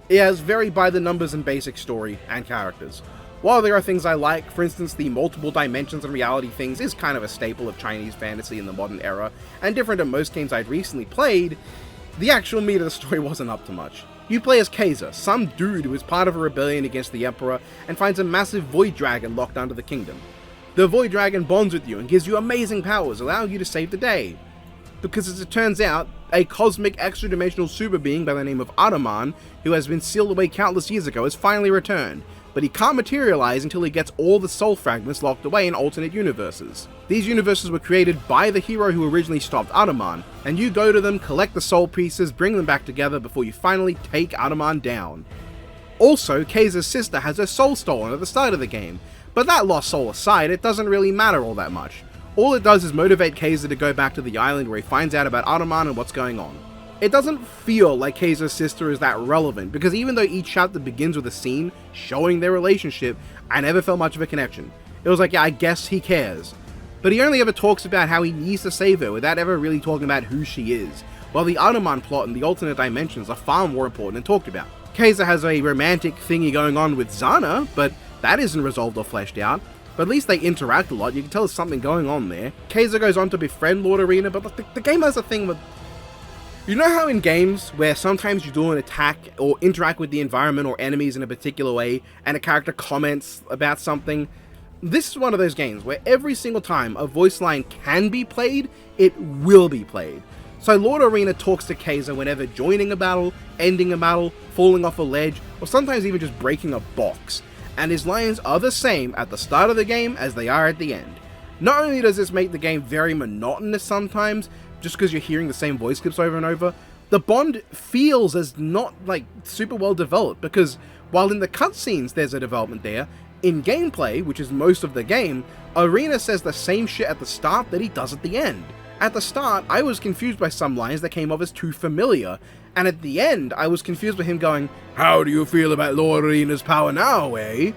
It has very by-the-numbers and basic story and characters. While there are things I like, for instance the multiple dimensions and reality things is kind of a staple of Chinese fantasy in the modern era, and different than most games I'd recently played, the actual meat of the story wasn't up to much. You play as Kaiser, some dude who is part of a rebellion against the Emperor and finds a massive void dragon locked under the kingdom. The void dragon bonds with you and gives you amazing powers, allowing you to save the day. Because as it turns out, a cosmic extra-dimensional super being by the name of Aramon, who has been sealed away countless years ago, has finally returned, but he can't materialize until he gets all the soul fragments locked away in alternate universes. These universes were created by the hero who originally stopped Aramon, and you go to them, collect the soul pieces, bring them back together before you finally take Aramon down. Also, Kaiser's sister has her soul stolen at the start of the game, but that lost soul aside, it doesn't really matter all that much. All it does is motivate Kaiser to go back to the island where he finds out about Aramon and what's going on. It doesn't feel like Kaiser's sister is that relevant, because even though each chapter begins with a scene showing their relationship, I never felt much of a connection. It was like, yeah, I guess he cares. But he only ever talks about how he needs to save her without ever really talking about who she is, while the Aramon plot and the alternate dimensions are far more important and talked about. Kaiser has a romantic thingy going on with Zana, but that isn't resolved or fleshed out. But at least they interact a lot, you can tell there's something going on there. Kaiser goes on to befriend Lord Arena, but the game has a thing with... You know how in games where sometimes you do an attack or interact with the environment or enemies in a particular way and a character comments about something? This is one of those games where every single time a voice line can be played, it will be played. So Lord Arena talks to Kaiser whenever joining a battle, ending a battle, falling off a ledge, or sometimes even just breaking a box. And his lines are the same at the start of the game as they are at the end. Not only does this make the game very monotonous sometimes, just because you're hearing the same voice clips over and over, the bond feels as not like super well developed, because while in the cutscenes there's a development there, in gameplay, which is most of the game, Arena says the same shit at the start that he does at the end. At the start, I was confused by some lines that came off as too familiar, and at the end, I was confused by him going, "How do you feel about Lord Arena's power now, eh?"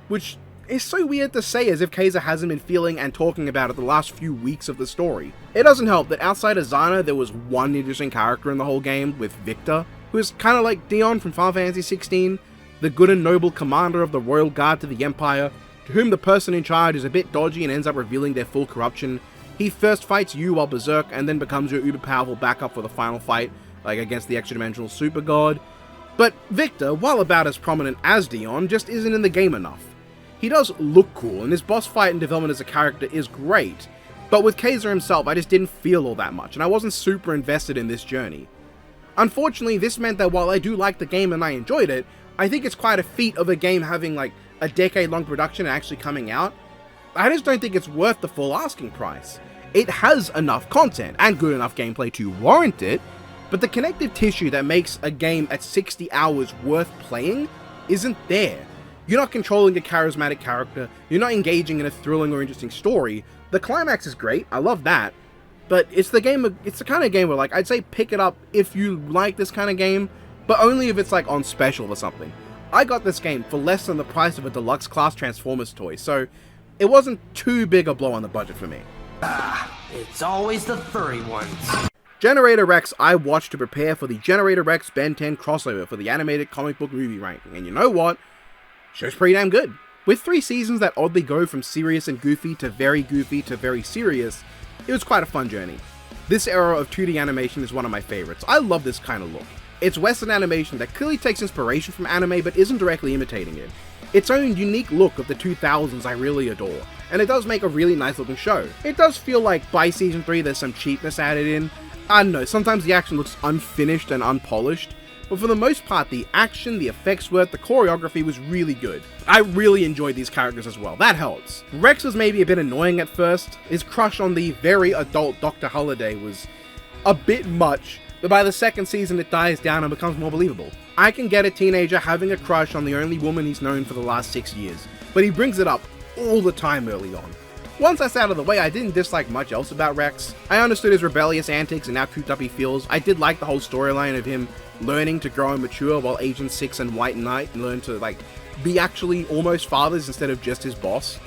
Which is so weird to say as if Kaiser hasn't been feeling and talking about it the last few weeks of the story. It doesn't help that outside of Zana, there was one interesting character in the whole game, with Victor, who is kinda like Dion from Final Fantasy 16, the good and noble commander of the Royal Guard to the Empire, to whom the person in charge is a bit dodgy and ends up revealing their full corruption. He first fights you while berserk, and then becomes your uber powerful backup for the final fight, like against the extra-dimensional super god. But Victor, while about as prominent as Dion, just isn't in the game enough. He does look cool, and his boss fight and development as a character is great, but with Kaiser himself I just didn't feel all that much, and I wasn't super invested in this journey. Unfortunately, this meant that while I do like the game and I enjoyed it, I think it's quite a feat of a game having like a decade-long production and actually coming out. I just don't think it's worth the full asking price. It has enough content and good enough gameplay to warrant it, but the connective tissue that makes a game at 60 hours worth playing isn't there. You're not controlling a charismatic character, you're not engaging in a thrilling or interesting story. The climax is great, I love that, but it's the kind of game where like I'd say pick it up if you like this kind of game, but only if it's like on special or something. I got this game for less than the price of a deluxe class Transformers toy, so it wasn't too big a blow on the budget for me. It's always the furry ones. Generator Rex I watched to prepare for the Generator Rex Ben 10 crossover for the animated comic book movie ranking, and you know what? Show's pretty damn good. With 3 seasons that oddly go from serious and goofy to very serious, it was quite a fun journey. This era of 2D animation is one of my favorites. I love this kind of look. It's Western animation that clearly takes inspiration from anime but isn't directly imitating it. Its own unique look of the 2000s I really adore, and it does make a really nice looking show. It does feel like by season 3 there's some cheapness added in. I don't know, sometimes the action looks unfinished and unpolished, but for the most part the action, the effects work, the choreography was really good. I really enjoyed these characters as well, that helps. Rex was maybe a bit annoying at first. His crush on the very adult Dr. Holiday was a bit much, but by the second season it dies down and becomes more believable. I can get a teenager having a crush on the only woman he's known for the last 6 years, but he brings it up all the time early on. Once that's out of the way, I didn't dislike much else about Rex. I understood his rebellious antics and how cooped up he feels. I did like the whole storyline of him learning to grow and mature while Agent 6 and White Knight learn to be actually almost fathers instead of just his boss.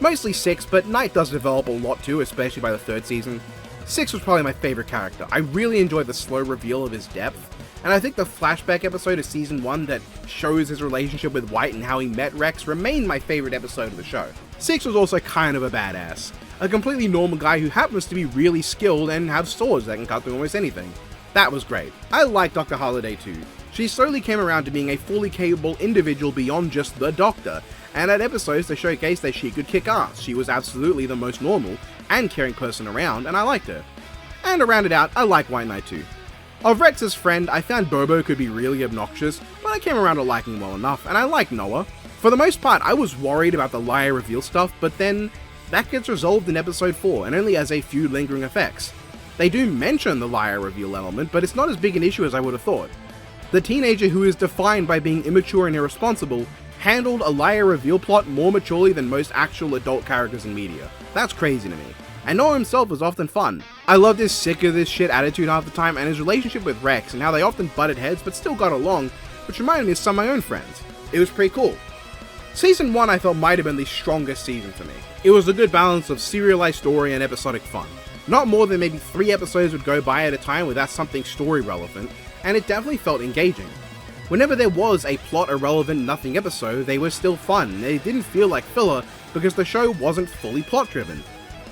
Mostly 6, but Knight does develop a lot too, especially by the 3rd season. 6 was probably my favorite character. I really enjoyed the slow reveal of his depth, and I think the flashback episode of season 1 that shows his relationship with White and how he met Rex remained my favorite episode of the show. 6 was also kind of a badass. A completely normal guy who happens to be really skilled and have swords that can cut through almost anything. That was great. I like Dr. Holiday too. She slowly came around to being a fully capable individual beyond just the Doctor, and at episodes they showcased that she could kick ass. She was absolutely the most normal and caring person around, and I liked her. And to round it out, I like White Knight too. Of Rex's friend, I found Bobo could be really obnoxious, but I came around to liking him well enough, and I like Noah. For the most part, I was worried about the liar reveal stuff, but then that gets resolved in episode 4, and only has a few lingering effects. They do mention the liar reveal element, but it's not as big an issue as I would have thought. The teenager who is defined by being immature and irresponsible handled a liar reveal plot more maturely than most actual adult characters in media. That's crazy to me. And Noah himself was often fun. I loved his sick of this shit attitude half the time, and his relationship with Rex and how they often butted heads but still got along, which reminded me of some of my own friends. It was pretty cool. Season 1 I felt might have been the strongest season for me. It was a good balance of serialized story and episodic fun. Not more than maybe 3 episodes would go by at a time without something story relevant, and it definitely felt engaging. Whenever there was a plot irrelevant nothing episode, they were still fun. They didn't feel like filler because the show wasn't fully plot driven.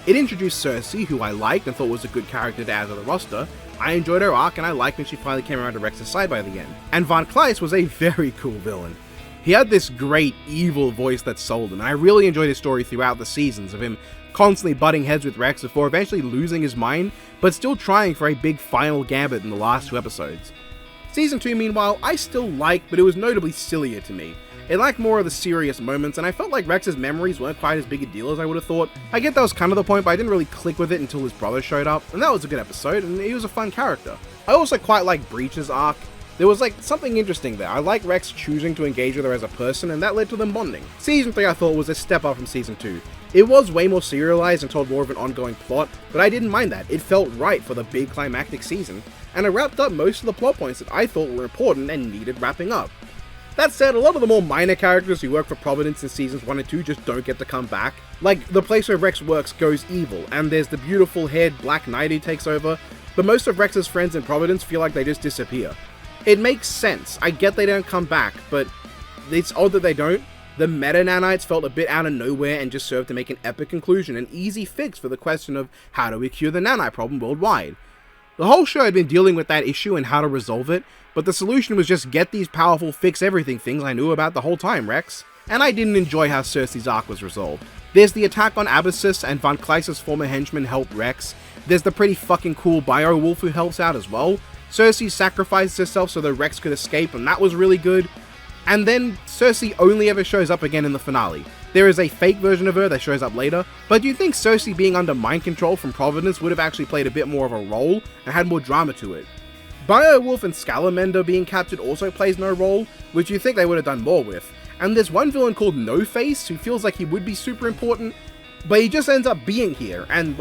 It introduced Cersei, who I liked and thought was a good character to add to the roster. I enjoyed her arc, and I liked when she finally came around to Rex's side by the end. And Von Kleist was a very cool villain. He had this great evil voice that sold him, and I really enjoyed his story throughout the seasons of him constantly butting heads with Rex before eventually losing his mind, but still trying for a big final gambit in the last 2 episodes. Season 2, meanwhile, I still liked, but it was notably sillier to me. It lacked more of the serious moments, and I felt like Rex's memories weren't quite as big a deal as I would have thought. I get that was kind of the point, but I didn't really click with it until his brother showed up, and that was a good episode, and he was a fun character. I also quite liked Breach's arc. There was something interesting there. I like Rex choosing to engage with her as a person, and that led to them bonding. Season 3 I thought was a step up from Season 2. It was way more serialized and told more of an ongoing plot, but I didn't mind that. It felt right for the big climactic season, and it wrapped up most of the plot points that I thought were important and needed wrapping up. That said, a lot of the more minor characters who work for Providence in seasons 1 and 2 just don't get to come back. Like, the place where Rex works goes evil, and there's the beautiful haired Black Knight who takes over, but most of Rex's friends in Providence feel like they just disappear. It makes sense. I get they don't come back, but it's odd that they don't. The meta-nanites felt a bit out of nowhere and just served to make an epic conclusion, an easy fix for the question of how do we cure the nanite problem worldwide. The whole show had been dealing with that issue and how to resolve it, but the solution was just get these powerful fix-everything things I knew about the whole time, Rex. And I didn't enjoy how Cersei's arc was resolved. There's the attack on Abyssus and Von Kleist's former henchman help Rex. There's the pretty fucking cool Bio-Wolf who helps out as well. Cersei sacrificed herself so that Rex could escape, and that was really good. And then Cersei only ever shows up again in the finale. There is a fake version of her that shows up later, but do you think Cersei being under mind control from Providence would have actually played a bit more of a role and had more drama to it? Bio-Wolf and Scalamander being captured also plays no role, which you think they would have done more with. And there's one villain called No Face who feels like he would be super important, but he just ends up being here, and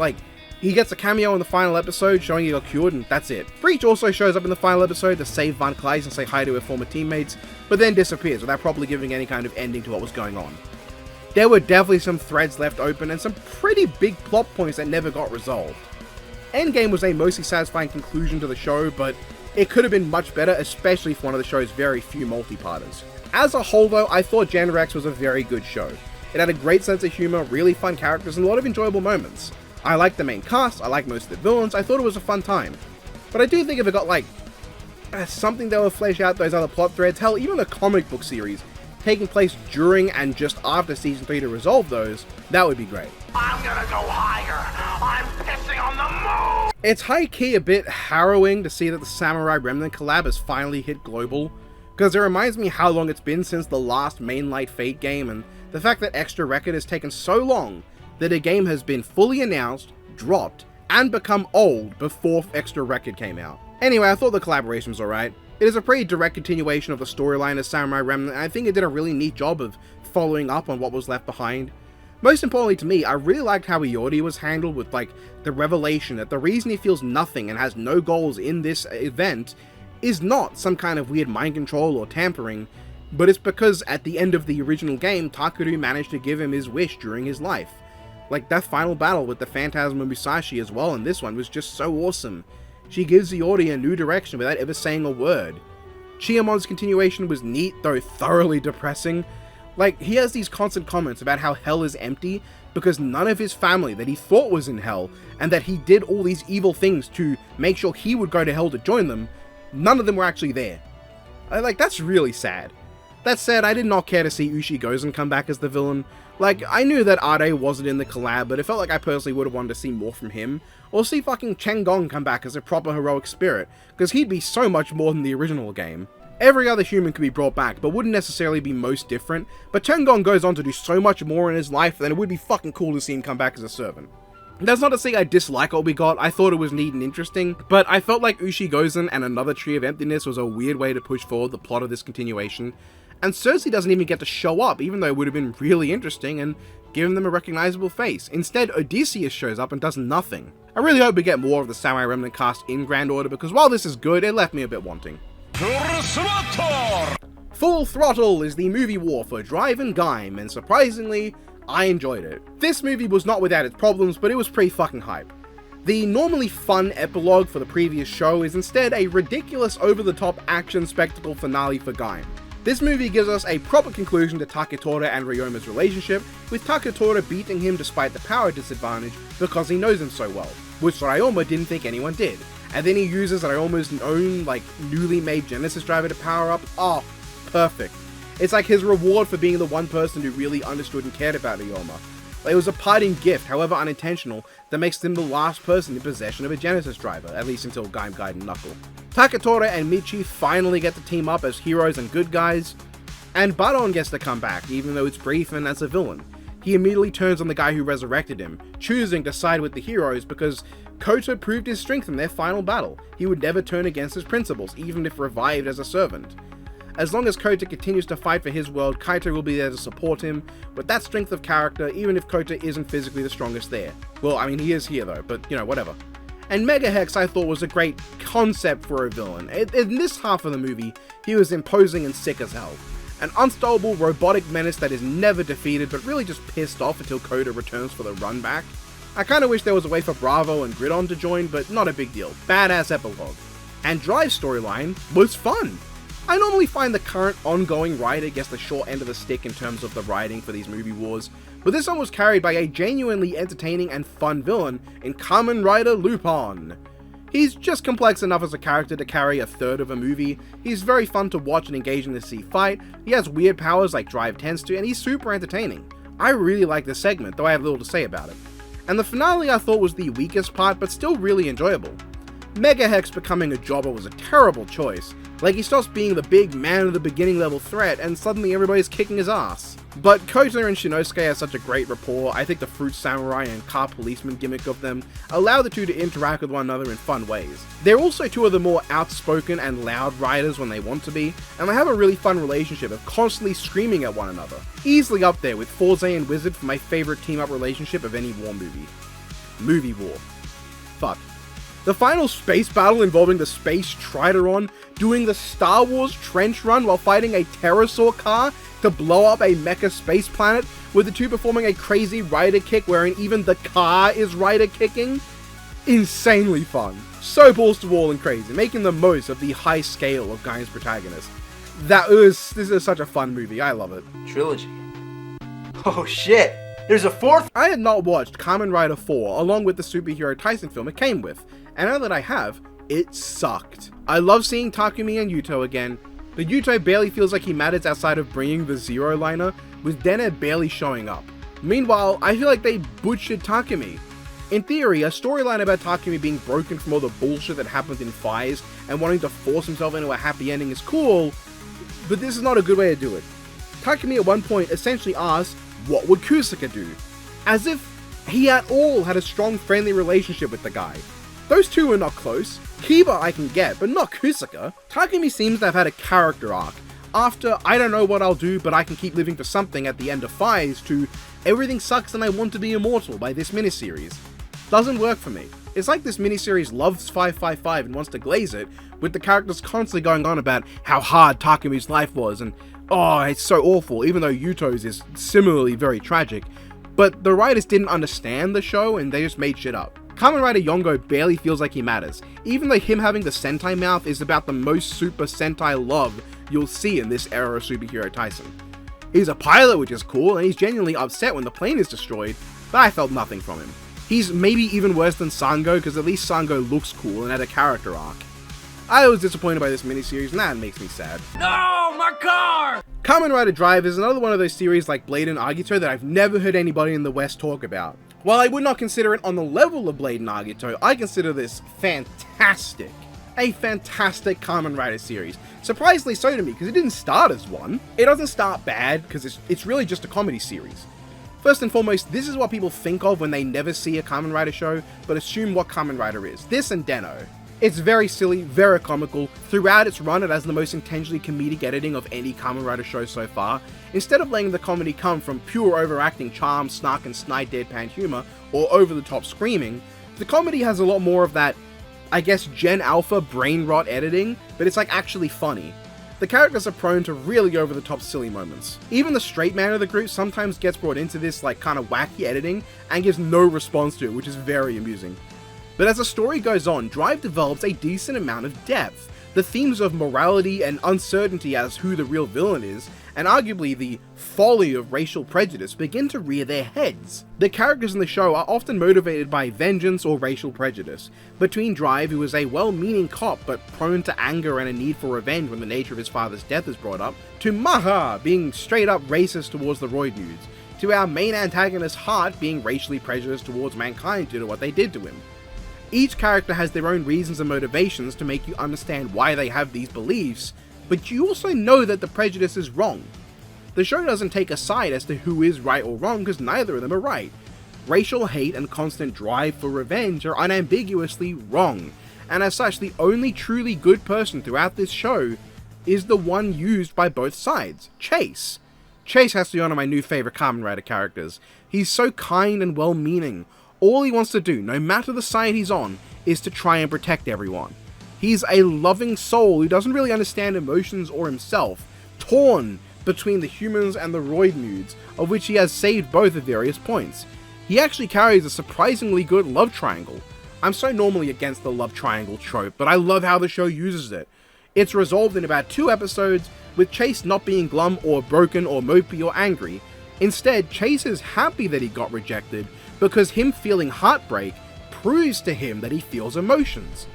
he gets a cameo in the final episode showing he got cured, and that's it. Breach also shows up in the final episode to save Von Kleist and say hi to her former teammates, but then disappears without properly giving any kind of ending to what was going on. There were definitely some threads left open and some pretty big plot points that never got resolved. Endgame was a mostly satisfying conclusion to the show, but it could have been much better, especially for one of the show's very few multi-parters. As a whole though, I thought Gen X was a very good show. It had a great sense of humor, really fun characters, and a lot of enjoyable moments. I liked the main cast, I liked most of the villains, I thought it was a fun time. But I do think if it got something that would flesh out those other plot threads, hell, even a comic book series, taking place during and just after Season 3 to resolve those, that would be great. I'm gonna go higher. I'm pissing on the moon! It's high-key a bit harrowing to see that the Samurai Remnant collab has finally hit global, because it reminds me how long it's been since the last Mainlight Fate game, and the fact that Extra Record has taken so long that a game has been fully announced, dropped, and become old before Extra Record came out. Anyway, I thought the collaboration was alright. It is a pretty direct continuation of the storyline of Samurai Remnant, and I think it did a really neat job of following up on what was left behind. Most importantly to me, I really liked how Iori was handled with like the revelation that the reason he feels nothing and has no goals in this event is not some kind of weird mind control or tampering, but it's because at the end of the original game, Takeru managed to give him his wish during his life. Like that final battle with the Phantasm and Musashi as well in this one was just so awesome. She gives Iori a new direction without ever saying a word. Chiamon's continuation was neat, though thoroughly depressing. Like, he has these constant comments about how hell is empty because none of his family that he thought was in hell, and that he did all these evil things to make sure he would go to hell to join them, none of them were actually there. Like, that's really sad. That said, I did not care to see Ushi come back as the villain. Like, I knew that Ade wasn't in the collab, but it felt like I personally would have wanted to see more from him, or see fucking Chengong come back as a proper heroic spirit, because he'd be so much more than the original game. Every other human could be brought back, but wouldn't necessarily be most different, but Chengong goes on to do so much more in his life that it would be fucking cool to see him come back as a servant. That's not to say I dislike what we got, I thought it was neat and interesting, but I felt like Ushi and Another Tree of Emptiness was a weird way to push forward the plot of this continuation, and Cersei doesn't even get to show up, even though it would have been really interesting and given them a recognizable face. Instead, Odysseus shows up and does nothing. I really hope we get more of the Samurai Remnant cast in Grand Order, because while this is good, it left me a bit wanting. Full Throttle is the movie war for Drive and Gaim, and surprisingly, I enjoyed it. This movie was not without its problems, but it was pretty fucking hype. The normally fun epilogue for the previous show is instead a ridiculous over-the-top action spectacle finale for Gaim. This movie gives us a proper conclusion to Taketora and Ryoma's relationship, with Taketora beating him despite the power disadvantage because he knows him so well, which Ryoma didn't think anyone did. And then he uses Ryoma's own, like, newly made Genesis driver to power up. Oh, perfect. It's like his reward for being the one person who really understood and cared about Ryoma. Like, it was a parting gift, however unintentional, that makes him the last person in possession of a Genesis driver, at least until Gaim, Gaiden, and Knuckle. Taketora and Michi finally get to team up as heroes and good guys, and Baron gets to come back, even though it's brief and as a villain. He immediately turns on the guy who resurrected him, choosing to side with the heroes because Kota proved his strength in their final battle. He would never turn against his principles, even if revived as a servant. As long as Kota continues to fight for his world, Kaito will be there to support him, with that strength of character, even if Kota isn't physically the strongest there. Well, I mean, he is here though, but you know, whatever. And Mega Hex I thought was a great concept for a villain. In this half of the movie, he was imposing and sick as hell. An unstoppable robotic menace that is never defeated, but really just pissed off until Kota returns for the run back. I kinda wish there was a way for Bravo and Gridon to join, but not a big deal. Badass epilogue. And Drive's storyline was fun. I normally find the current ongoing writer gets the short end of the stick in terms of the writing for these movie wars, but this one was carried by a genuinely entertaining and fun villain in Kamen Rider Lupin. He's just complex enough as a character to carry a third of a movie, he's very fun to watch and engaging to see fight, he has weird powers like Drive tends to, and he's super entertaining. I really like this segment, though I have little to say about it. And the finale I thought was the weakest part, but still really enjoyable. Mega Hex becoming a jobber was a terrible choice. Like, he stops being the big man of the beginning level threat, and suddenly everybody's kicking his ass. But Kota and Shinosuke have such a great rapport. I think the Fruit Samurai and Car Policeman gimmick of them allow the two to interact with one another in fun ways. They're also two of the more outspoken and loud riders when they want to be, and they have a really fun relationship of constantly screaming at one another. Easily up there with Fourze and Wizard for my favorite team-up relationship of any war movie. Movie war. Fuck. The final space battle involving the Space Trideron doing the Star Wars trench run while fighting a pterosaur car to blow up a mecha space planet, with the two performing a crazy rider kick wherein even the car is rider kicking. Insanely fun. So balls to wall and crazy, making the most of the high scale of Gaim's protagonist. This is such a fun movie, I love it. Trilogy. Oh shit! There's a fourth? I had not watched Kamen Rider 4 along with the superhero Tyson film it came with, and now that I have, it sucked. I love seeing Takumi and Yuto again, but Yuto barely feels like he matters outside of bringing the Zero liner, with Dene barely showing up. Meanwhile, I feel like they butchered Takumi. In theory, a storyline about Takumi being broken from all the bullshit that happened in Fires and wanting to force himself into a happy ending is cool, but this is not a good way to do it. Takumi at one point essentially asks, what would Kusaka do? As if he at all had a strong friendly relationship with the guy. Those two are not close. Kiba I can get, but not Kusaka. Takumi seems to have had a character arc. After I don't know what I'll do, but I can keep living for something at the end of Fires to everything sucks and I want to be immortal by this miniseries. Doesn't work for me. It's like this miniseries loves 555 and wants to glaze it, with the characters constantly going on about how hard Takumi's life was and oh, it's so awful, even though Yuto's is similarly very tragic. But the writers didn't understand the show and they just made shit up. Kamen Rider Yongo barely feels like he matters, even though him having the Sentai mouth is about the most Super Sentai love you'll see in this era of Superhero Tyson. He's a pilot, which is cool, and he's genuinely upset when the plane is destroyed, but I felt nothing from him. He's maybe even worse than Sango, because at least Sango looks cool and had a character arc. I was disappointed by this miniseries, and that makes me sad. No, my car! Kamen Rider Drive is another one of those series like Blade and Agito that I've never heard anybody in the West talk about. While I would not consider it on the level of Blade and Agito, I consider this fantastic. A fantastic Kamen Rider series. Surprisingly so to me, because it didn't start as one. It doesn't start bad, because it's really just a comedy series. First and foremost, this is what people think of when they never see a Kamen Rider show, but assume what Kamen Rider is. This and Den-O. It's very silly, very comical. Throughout its run, it has the most intentionally comedic editing of any Kamen Rider show so far. Instead of letting the comedy come from pure overacting charm, snark and snide deadpan humor, or over-the-top screaming, the comedy has a lot more of that, I guess, Gen Alpha brain rot editing, but it's like actually funny. The characters are prone to really over-the-top silly moments. Even the straight man of the group sometimes gets brought into this like kind of wacky editing and gives no response to it, which is very amusing. But as the story goes on, Drive develops a decent amount of depth. The themes of morality and uncertainty as who the real villain is, and arguably the folly of racial prejudice, begin to rear their heads. The characters in the show are often motivated by vengeance or racial prejudice. Between Drive, who is a well-meaning cop but prone to anger and a need for revenge when the nature of his father's death is brought up, to Maha being straight up racist towards the Roid Nudes, to our main antagonist Heart being racially prejudiced towards mankind due to what they did to him. Each character has their own reasons and motivations to make you understand why they have these beliefs, but you also know that the prejudice is wrong. The show doesn't take a side as to who is right or wrong because neither of them are right. Racial hate and constant drive for revenge are unambiguously wrong, and as such the only truly good person throughout this show is the one used by both sides, Chase. Chase has to be one of my new favourite Kamen Rider characters. He's so kind and well-meaning. All he wants to do, no matter the side he's on, is to try and protect everyone. He's a loving soul who doesn't really understand emotions or himself, torn between the humans and the Roid Nudes, of which he has saved both at various points. He actually carries a surprisingly good love triangle. I'm so normally against the love triangle trope, but I love how the show uses it. It's resolved in about 2 episodes, with Chase not being glum or broken or mopey or angry. Instead, Chase is happy that he got rejected, because him feeling heartbreak proves to him that he feels emotions.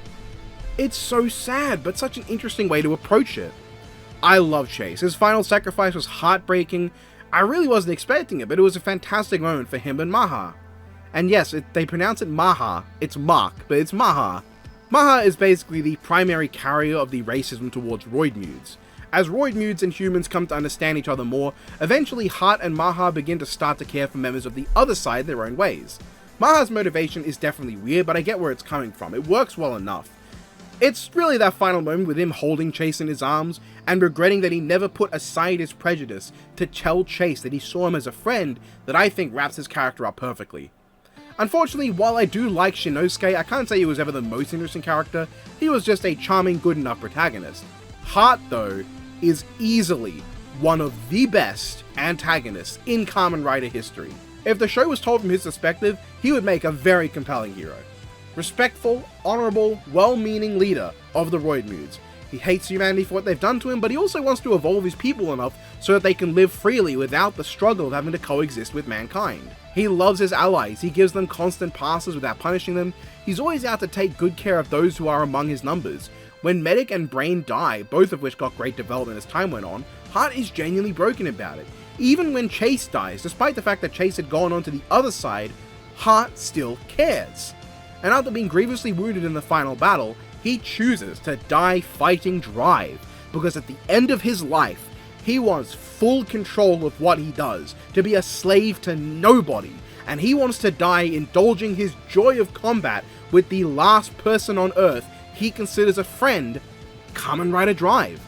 It's so sad, but such an interesting way to approach it. I love Chase. His final sacrifice was heartbreaking. I really wasn't expecting it, but it was a fantastic moment for him and Maha. And yes, they pronounce it Maha. It's Mark, but it's Maha. Maha is basically the primary carrier of the racism towards Roid Nudes. As Roid Nudes and humans come to understand each other more, eventually Heart and Maha begin to start to care for members of the other side their own ways. Maha's motivation is definitely weird, but I get where it's coming from. It works well enough. It's really that final moment with him holding Chase in his arms and regretting that he never put aside his prejudice to tell Chase that he saw him as a friend that I think wraps his character up perfectly. Unfortunately, while I do like Shinosuke, I can't say he was ever the most interesting character. He was just a charming, good enough protagonist. Heart, though, is easily one of the best antagonists in Kamen Rider history. If the show was told from his perspective, he would make a very compelling hero. Respectful, honourable, well-meaning leader of the Roid Nudes. He hates humanity for what they've done to him, but he also wants to evolve his people enough so that they can live freely without the struggle of having to coexist with mankind. He loves his allies, he gives them constant passes without punishing them, he's always out to take good care of those who are among his numbers. When Medic and Brain die, both of which got great development as time went on, Heart is genuinely broken about it. Even when Chase dies, despite the fact that Chase had gone on to the other side, Heart still cares. And after being grievously wounded in the final battle, he chooses to die fighting Drive, because at the end of his life, he wants full control of what he does, to be a slave to nobody, and he wants to die indulging his joy of combat with the last person on Earth he considers a friend, Kamen Rider Drive.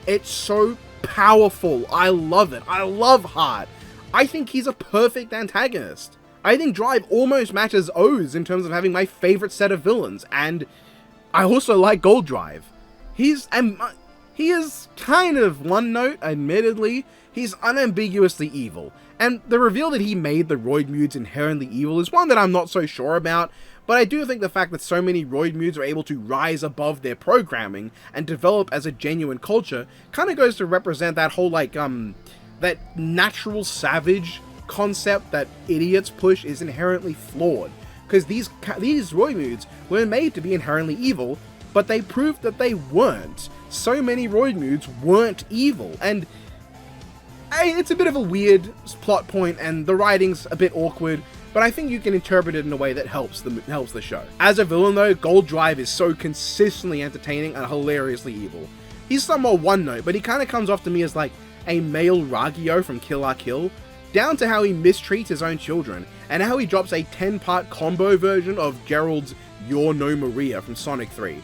It's so powerful. I love it. I love Heart. I think he's a perfect antagonist. I think Drive almost matches O's in terms of having my favorite set of villains, and I also like Gold Drive. He is kind of one note, admittedly. He's unambiguously evil, and the reveal that he made the Roid Mudes inherently evil is one that I'm not so sure about, but I do think the fact that so many Roid Mudes are able to rise above their programming and develop as a genuine culture kind of goes to represent that whole, like, that natural savage concept that idiots push is inherently flawed. Because these Roid Mudes were made to be inherently evil, but they proved that they weren't. So many Roid Mudes weren't evil, and it's a bit of a weird plot point, and the writing's a bit awkward, but I think you can interpret it in a way that helps the show. As a villain though, Gold Drive is so consistently entertaining and hilariously evil. He's somewhat one note, but he kind of comes off to me as like a male Ragyo from Kill la Kill, down to how he mistreats his own children, and how he drops a 10-part combo version of Gerald's You're No Maria from Sonic 3.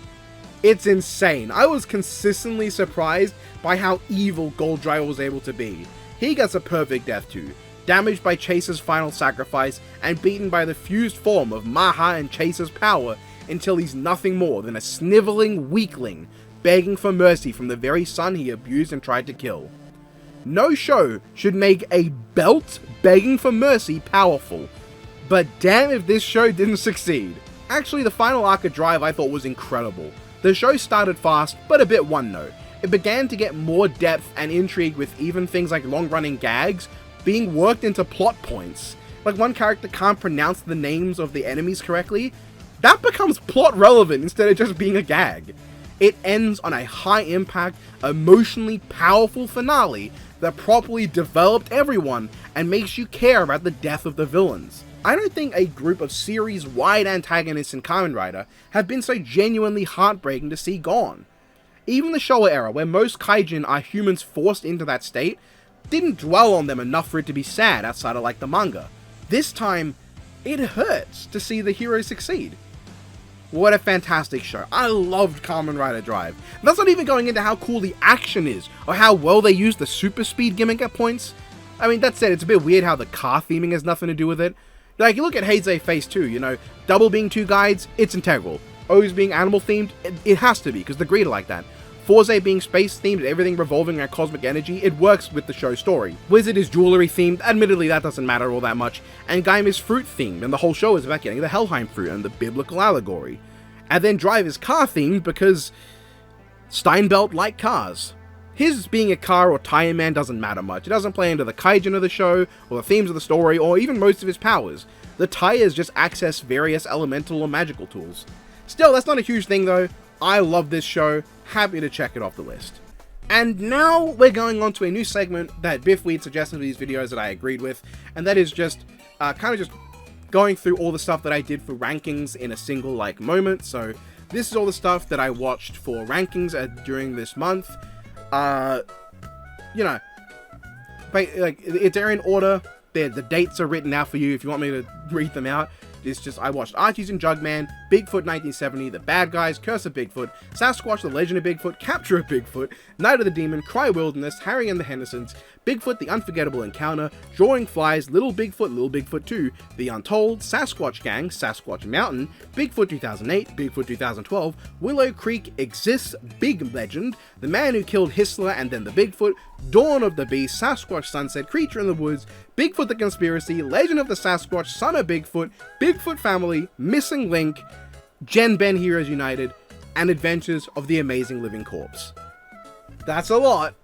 It's insane. I was consistently surprised by how evil Gold Drive was able to be. He gets a perfect death too, damaged by Chase's final sacrifice and beaten by the fused form of Maha and Chase's power until he's nothing more than a sniveling weakling begging for mercy from the very son he abused and tried to kill. No show should make a belt begging for mercy powerful, but damn if this show didn't succeed. Actually, the final arc of Drive I thought was incredible. The show started fast, but a bit one note. It began to get more depth and intrigue with even things like long-running gags being worked into plot points. Like one character can't pronounce the names of the enemies correctly. That becomes plot relevant instead of just being a gag. It ends on a high-impact, emotionally powerful finale that properly developed everyone and makes you care about the death of the villains. I don't think a group of series-wide antagonists in Kamen Rider have been so genuinely heartbreaking to see gone. Even the Showa era, where most kaijin are humans forced into that state, didn't dwell on them enough for it to be sad outside of like the manga. This time, it hurts to see the hero succeed. What a fantastic show. I loved Kamen Rider Drive. That's not even going into how cool the action is, or how well they use the super speed gimmick at points. I mean, that said, it's a bit weird how the car theming has nothing to do with it. Like, you look at Heisei Phase 2, you know, double being two guides, it's integral. O's being animal themed, it has to be, because the Greed are like that. Fourze being space themed and everything revolving around cosmic energy, it works with the show's story. Wizard is jewelry themed, admittedly that doesn't matter all that much, and Gaim is fruit themed, and the whole show is about getting the Helheim fruit and the biblical allegory. And then Drive is car themed because Steinbelt like cars. His being a car or tire man doesn't matter much. It doesn't play into the kaijin of the show, or the themes of the story, or even most of his powers. The tires just access various elemental or magical tools. Still, that's not a huge thing though. I love this show. Happy to check it off the list. And now we're going on to a new segment that Biffweed suggested for these videos that I agreed with, and that is just kind of just going through all the stuff that I did for rankings in a single like moment. So this is all the stuff that I watched for rankings during this month. You know, like they're in order. The dates are written out for you if you want me to read them out. It's just, I watched Archie's and Jugman, Bigfoot 1970, The Bad Guys, Curse of Bigfoot, Sasquatch, The Legend of Bigfoot, Capture of Bigfoot, Night of the Demon, Cry Wilderness, Harry and the Hendersons, Bigfoot, The Unforgettable Encounter, Drawing Flies, Little Bigfoot 2, The Untold, Sasquatch Gang, Sasquatch Mountain, Bigfoot 2008, Bigfoot 2012, Willow Creek Exists, Big Legend, The Man Who Killed Histler and Then the Bigfoot, Dawn of the Beast, Sasquatch Sunset, Creature in the Woods, Bigfoot the Conspiracy, Legend of the Sasquatch, Son of Bigfoot, Bigfoot Family, Missing Link, Gen Ben Heroes United, and Adventures of the Amazing Living Corpse. That's a lot.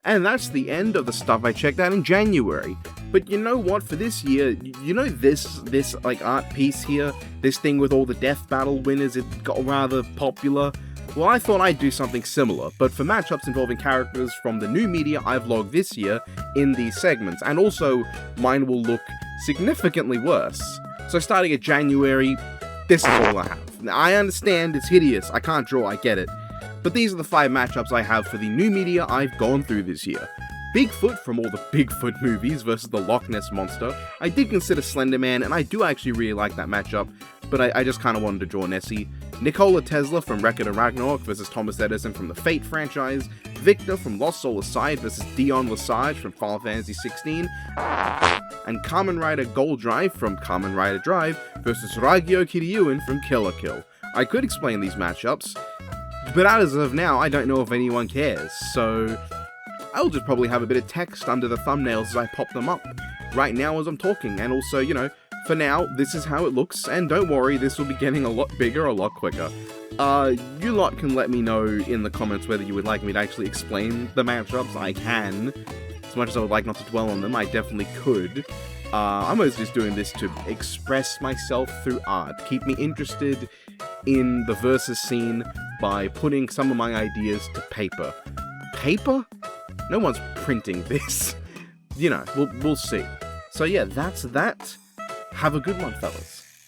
And that's the end of the stuff I checked out in January. But you know what, for this year, you know this like art piece here, this thing with all the death battle winners, it got rather popular. Well, I thought I'd do something similar, but for matchups involving characters from the new media I've logged this year in these segments, and also mine will look significantly worse. So starting at January, this is all I have. Now, I understand it's hideous, I can't draw, I get it. But these are the 5 matchups I have for the new media I've gone through this year. Bigfoot from all the Bigfoot movies versus the Loch Ness Monster. I did consider Slender Man, and I do actually really like that matchup, but I just kind of wanted to draw Nessie. Nikola Tesla from Record of Ragnarok versus Thomas Edison from the Fate franchise. Victor from Lost Soul Aside versus Dion Lesage from Final Fantasy XVI. And Kamen Rider Gold Drive from Kamen Rider Drive versus Ragyo Kiryuin from Kill la Kill. I could explain these matchups, but as of now, I don't know if anyone cares, so I'll just probably have a bit of text under the thumbnails as I pop them up right now as I'm talking, and also, you know, for now, this is how it looks, and don't worry, this will be getting a lot bigger a lot quicker. You lot can let me know in the comments whether you would like me to actually explain the matchups. I can. As much as I would like not to dwell on them, I definitely could. I'm mostly just doing this to express myself through art, keep me interested in the versus scene by putting some of my ideas to paper. Paper? No one's printing this. You know, we'll see. So yeah, that's that. Have a good one, fellas.